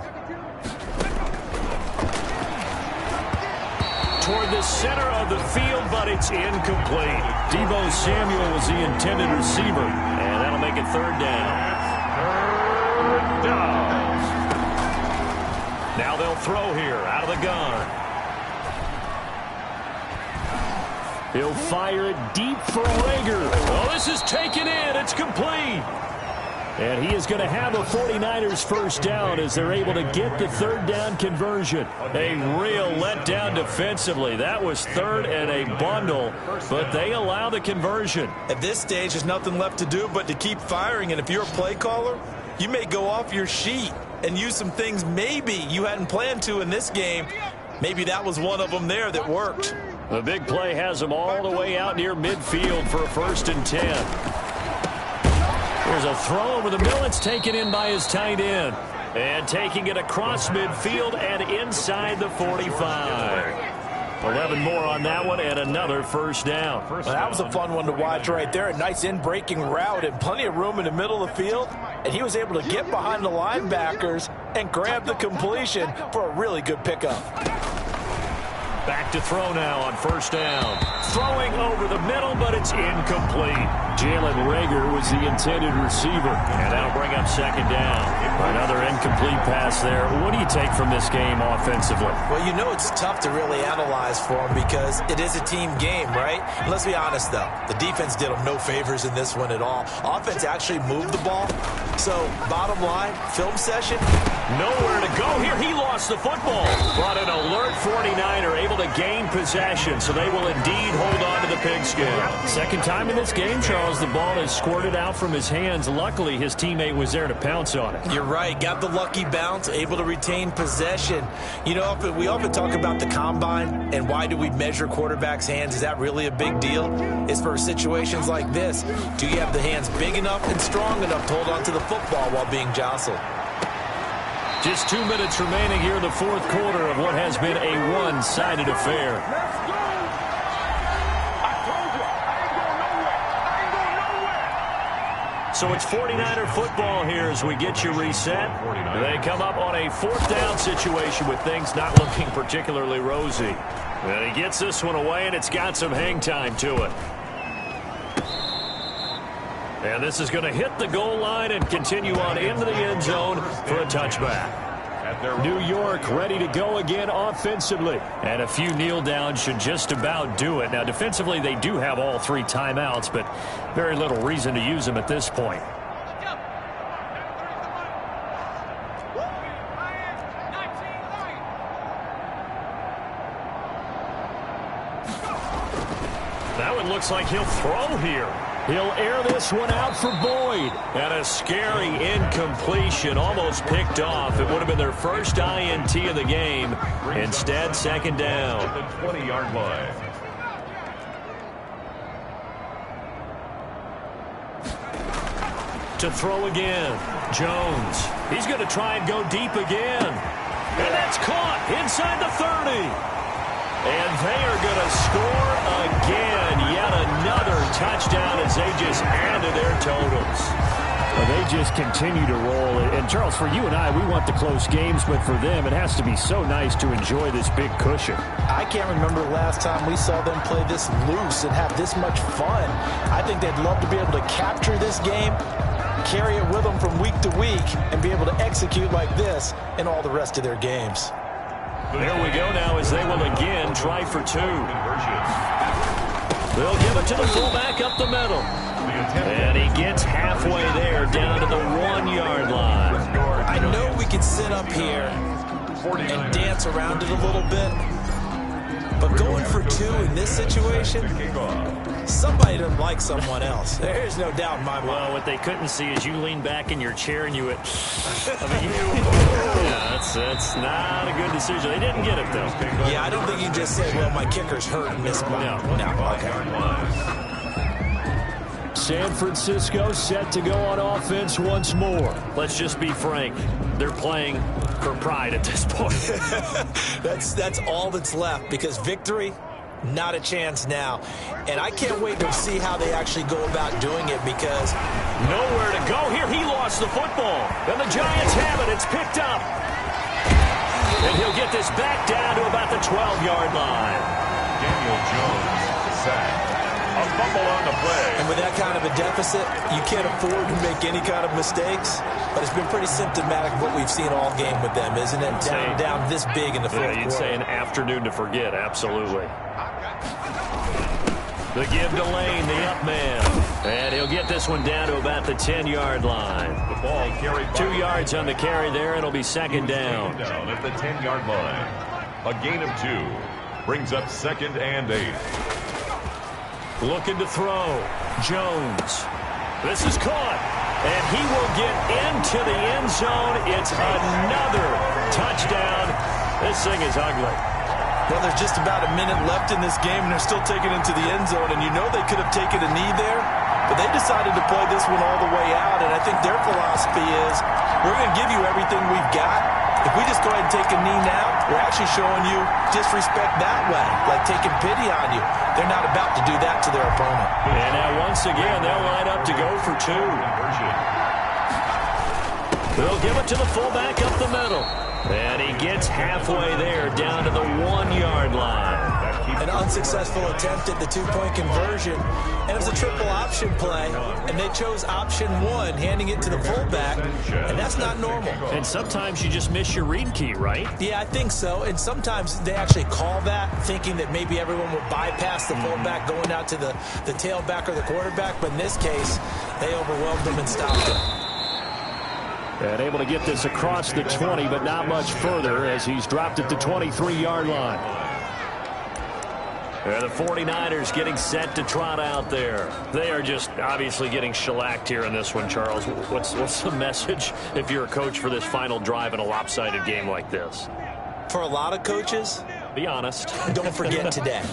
Toward the center of the field, but it's incomplete. Deebo Samuel was the intended receiver, and that'll make it 3rd down. 3rd down. Now they'll throw here out of the gun. He'll fire it deep for Rager. Oh, this is taken in. It's complete. And he is going to have a 49ers first down as they're able to get the third down conversion. A real letdown defensively. That was third and a bundle, but they allow the conversion. At this stage, there's nothing left to do but to keep firing. And if you're a play caller, you may go off your sheet and use some things maybe you hadn't planned to in this game. Maybe that was one of them there that worked. The big play has them all the way out near midfield for a 1st and 10. There's a throw over the middle. It's taken in by his tight end. And taking it across midfield and inside the 45. 11 more on that one and another first down. Well, that was a fun one to watch right there. A nice in-breaking route and plenty of room in the middle of the field. And he was able to get behind the linebackers and grab the completion for a really good pickup. Back to throw now on 1st down. Throwing over the middle, but it's incomplete. Jalen Rager was the intended receiver. And that'll bring up 2nd down. Another incomplete pass there. What do you take from this game offensively? Well, you know it's tough to really analyze for him because it is a team game, right? And let's be honest, though. The defense did him no favors in this one at all. Offense actually moved the ball. So, bottom line, film session. Nowhere to go here. He lost the football. But an alert 49er able to gain possession, so they will indeed hold on to the pigskin. 2nd time in this game, Charles, the ball has squirted out from his hands. Luckily, his teammate was there to pounce on it. You're right. Got the lucky bounce, able to retain possession. You know, we often talk about the combine and why do we measure quarterbacks' hands. Is that really a big deal? It's for situations like this. Do you have the hands big enough and strong enough to hold on to the football while being jostled? Just 2 minutes remaining here in the 4th quarter of what has been a one-sided affair. So it's 49er football here as we get you reset. They come up on a 4th down situation with things not looking particularly rosy. And he gets this one away, and it's got some hang time to it. And this is going to hit the goal line and continue on into the end zone for a touchback. New York ready to go again offensively. And a few kneel downs should just about do it. Now, defensively, they do have all 3 timeouts, but very little reason to use them at this point. That one looks like he'll throw here. He'll air this one out for Boyd. And a scary incompletion, almost picked off. It would have been their first INT of the game. Instead, 2nd down. The 20-yard line. To throw again. Jones. He's going to try and go deep again. And that's caught inside the 30. And they are going to score again. Yet another touchdown as they just add to their totals. Well, they just continue to roll. And, Charles, for you and I, we want the close games, but for them, it has to be so nice to enjoy this big cushion. I can't remember the last time we saw them play this loose and have this much fun. I think they'd love to be able to capture this game, carry it with them from week to week, and be able to execute like this in all the rest of their games. There we go now as they will again try for 2. They'll give it to the fullback up the middle. And he gets halfway there down to the 1-yard line. I know we can sit up here and dance around it a little bit, but going for 2 in this situation, somebody doesn't like someone else. There's no doubt in my mind. Well, what they couldn't see is you lean back in your chair and you went, that's not a good decision. They didn't get it, though. Yeah, I don't think you just said, well, my kicker's hurt in this spot. No. Okay. San Francisco set to go on offense once more. Let's just be frank. They're playing for pride at this point. That's all that's left because victory, not a chance now. And I can't wait to see how they actually go about doing it because nowhere to go here. He lost the football. And the Giants have it. It's picked up. And he'll get this back down to about the 12-yard line. Daniel Jones sacked. A fumble on the play. And with that kind of a deficit, you can't afford to make any kind of mistakes. But it's been pretty symptomatic of what we've seen all game with them, isn't it? Down this big in the fourth quarter. You'd say an afternoon to forget, absolutely. The give to Lane, the up man. And he'll get this one down to about the 10-yard line. The ball carried 2 yards on the carry there. It'll be second down. Down at the 10-yard line. A gain of 2 brings up 2nd and 8. Looking to throw. Jones. This is caught. And he will get into the end zone. It's another touchdown. This thing is ugly. Well, there's just about a minute left in this game, and they're still taking it into the end zone. And you know they could have taken a knee there, but they decided to play this one all the way out. And I think their philosophy is, we're going to give you everything we've got. If we just go ahead and take a knee now, we're actually showing you disrespect that way, like taking pity on you. They're not about to do that to their opponent. And now once again, they'll line up to go for 2. They'll give it to the fullback up the middle. And he gets halfway there, down to the 1-yard line. An unsuccessful attempt at the 2-point conversion. And it was a triple option play. And they chose option 1, handing it to the fullback. And that's not normal. And sometimes you just miss your read key, right? Yeah, I think so. And sometimes they actually call that, thinking that maybe everyone will bypass the fullback going out to the tailback or the quarterback. But in this case, they overwhelmed them and stopped them. And able to get this across the 20, but not much further as he's dropped at the 23-yard line. And the 49ers getting set to trot out there. They are just obviously getting shellacked here in this one, Charles. What's the message if you're a coach for this final drive in a lopsided game like this? For a lot of coaches, be honest. Don't forget today.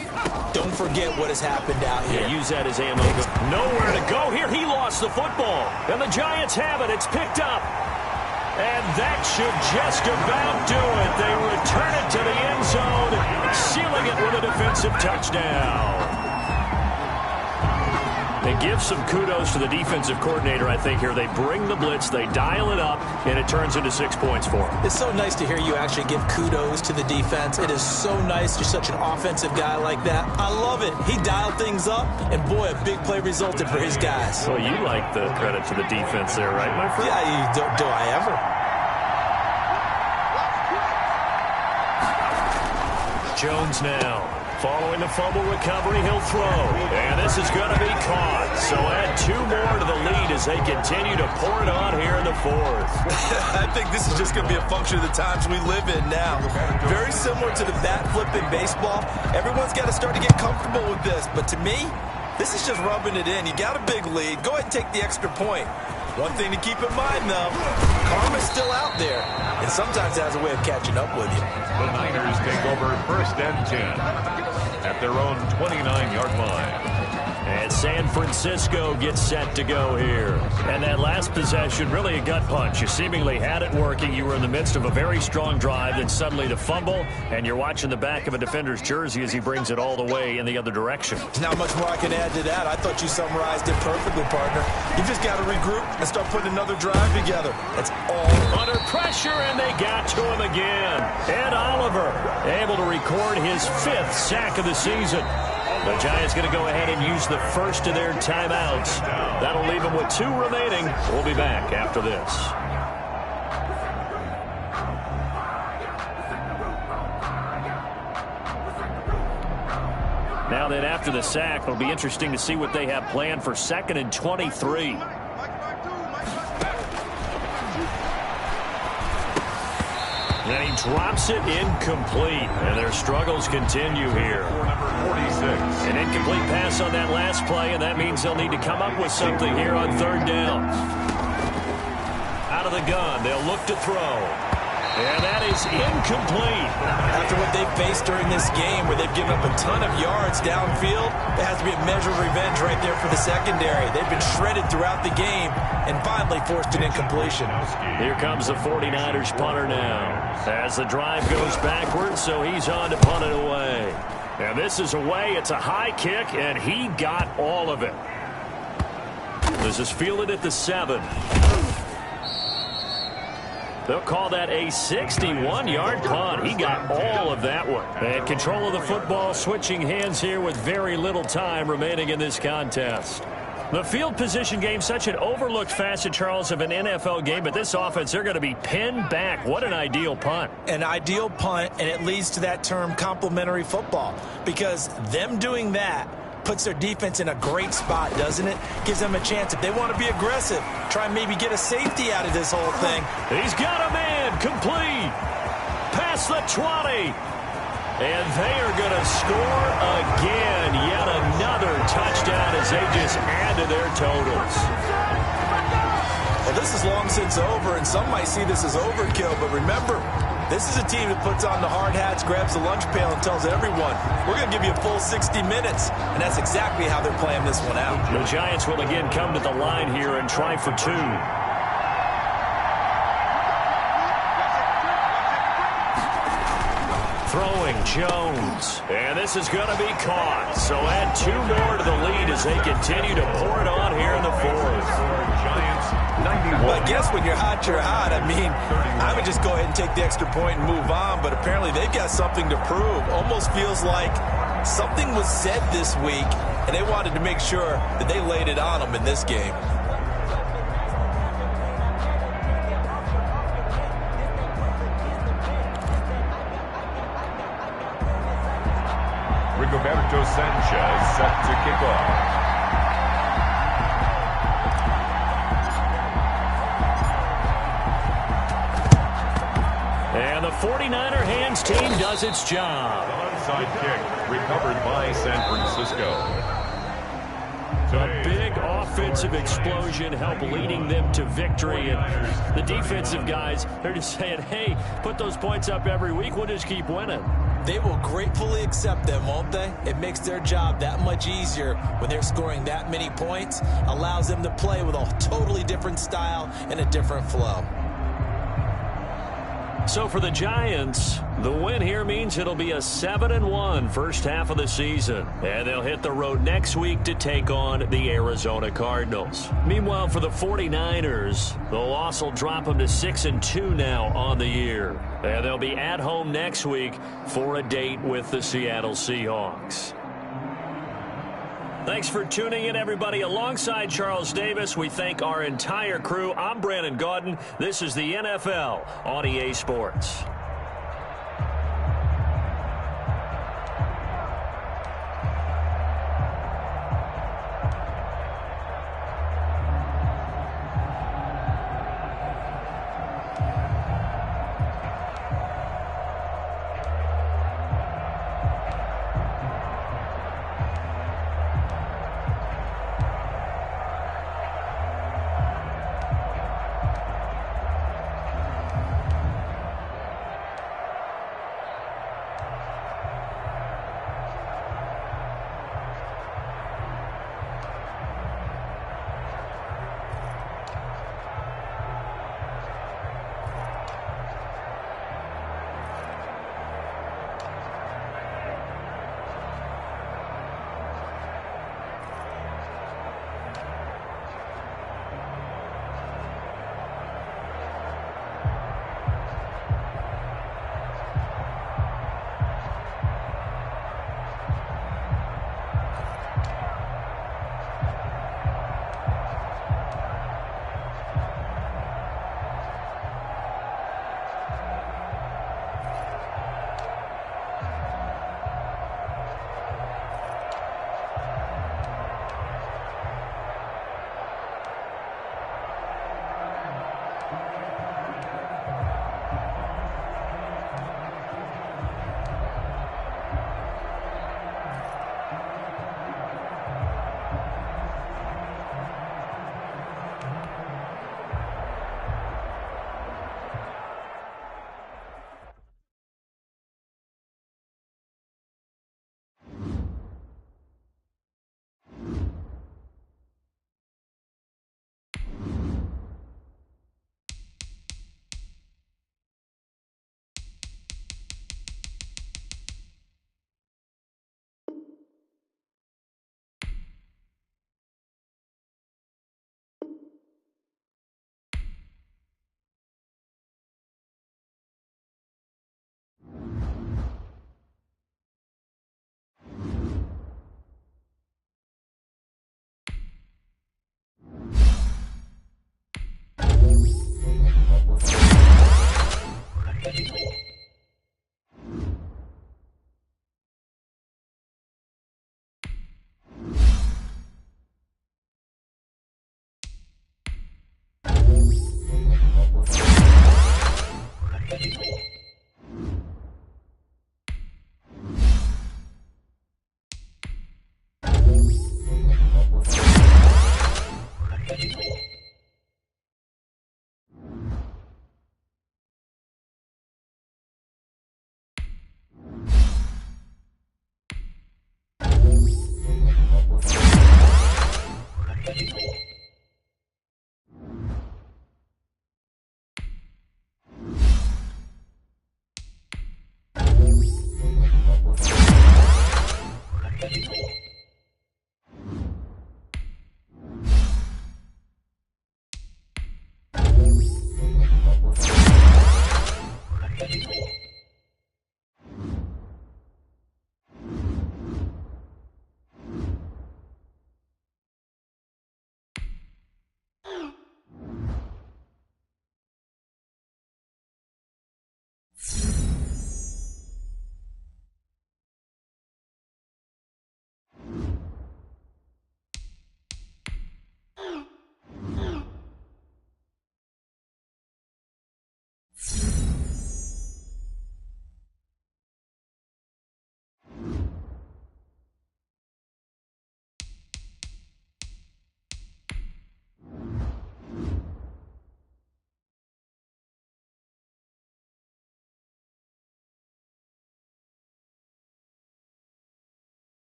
Don't forget what has happened out here. Yeah, use that as ammo. Nowhere to go here. He lost the football. And the Giants have it. It's picked up. And that should just about do it. They return it to the end zone, sealing it with a defensive touchdown. They give some kudos to the defensive coordinator, I think, here. They bring the blitz, they dial it up, and it turns into 6 points for them. It's so nice to hear you actually give kudos to the defense. It is so nice. You're such an offensive guy like that. I love it. He dialed things up, and boy, a big play resulted for his guys. Well, you like the credit to the defense there, right, my friend? Yeah, do I ever? Jones now. Following the fumble recovery, he'll throw. And this is going to be caught. So add 2 more to the lead as they continue to pour it on here in the 4th. I think this is just going to be a function of the times we live in now. Very similar to the bat flip in baseball. Everyone's got to start to get comfortable with this. But to me, this is just rubbing it in. You got a big lead. Go ahead and take the extra point. One thing to keep in mind, though, karma's still out there, and sometimes it has a way of catching up with you. The Niners take over 1st and 10 at their own 29-yard line. And San Francisco gets set to go here. And that last possession, really a gut punch. You seemingly had it working. You were in the midst of a very strong drive, then suddenly the fumble, and you're watching the back of a defender's jersey as he brings it all the way in the other direction. There's not much more I can add to that. I thought you summarized it perfectly, partner. You just got to regroup and start putting another drive together. That's all. Under pressure, and they got to him again. Ed Oliver able to record his 5th sack of the season. The Giants going to go ahead and use the first of their timeouts. That'll leave them with 2 remaining. We'll be back after this. Now then, after the sack, it'll be interesting to see what they have planned for 2nd and 23. And he drops it incomplete. And their struggles continue here. An incomplete pass on that last play, and that means they'll need to come up with something here on 3rd down. Out of the gun, they'll look to throw. And that is incomplete. After what they've faced during this game, where they've given up a ton of yards downfield, there has to be a measure of revenge right there for the secondary. They've been shredded throughout the game and finally forced an incompletion. Here comes the 49ers punter now. As the drive goes backwards, so he's on to punt it away. And this is away. It's a high kick, and he got all of it. This is fielded at the 7. They'll call that a 61-yard punt. He got all of that one. And control of the football, switching hands here with very little time remaining in this contest. The field position game, such an overlooked facet, Charles, of an NFL game, but this offense, they're going to be pinned back. What an ideal punt. An ideal punt, and it leads to that term complementary football, because them doing that puts their defense in a great spot, doesn't it? Gives them a chance. If they want to be aggressive, try and maybe get a safety out of this whole thing. He's got a man complete. Past the 20. And they are going to score again. Yet another touchdown as they just add to their totals. Well, this is long since over, and some might see this as overkill. But remember, this is a team that puts on the hard hats, grabs the lunch pail, and tells everyone, we're going to give you a full 60 minutes. And that's exactly how they're playing this one out. The Giants will again come to the line here and try for 2. Throwing Jones. And this is going to be caught. So add 2 more to the lead as they continue to pour it on here in the 4th. Giants 91. Well, I guess when you're hot, you're hot. I mean, I would just go ahead and take the extra point and move on, but apparently they've got something to prove. Almost feels like something was said this week, and they wanted to make sure that they laid it on them in this game. Rigoberto Sanchez set to kick off. And the 49er hands team does its job. Onside kick recovered by San Francisco. A big offensive explosion helped leading them to victory. And the defensive guys, they're just saying, hey, put those points up every week. We'll just keep winning. They will gratefully accept them, won't they? It makes their job that much easier when they're scoring that many points. Allows them to play with a totally different style and a different flow. So for the Giants, the win here means it'll be a 7-1 first half of the season. And they'll hit the road next week to take on the Arizona Cardinals. Meanwhile, for the 49ers, the loss will drop them to 6-2 now on the year. And they'll be at home next week for a date with the Seattle Seahawks. Thanks for tuning in, everybody. Alongside Charles Davis, we thank our entire crew. I'm Brandon Gaudin. This is the NFL on EA Sports.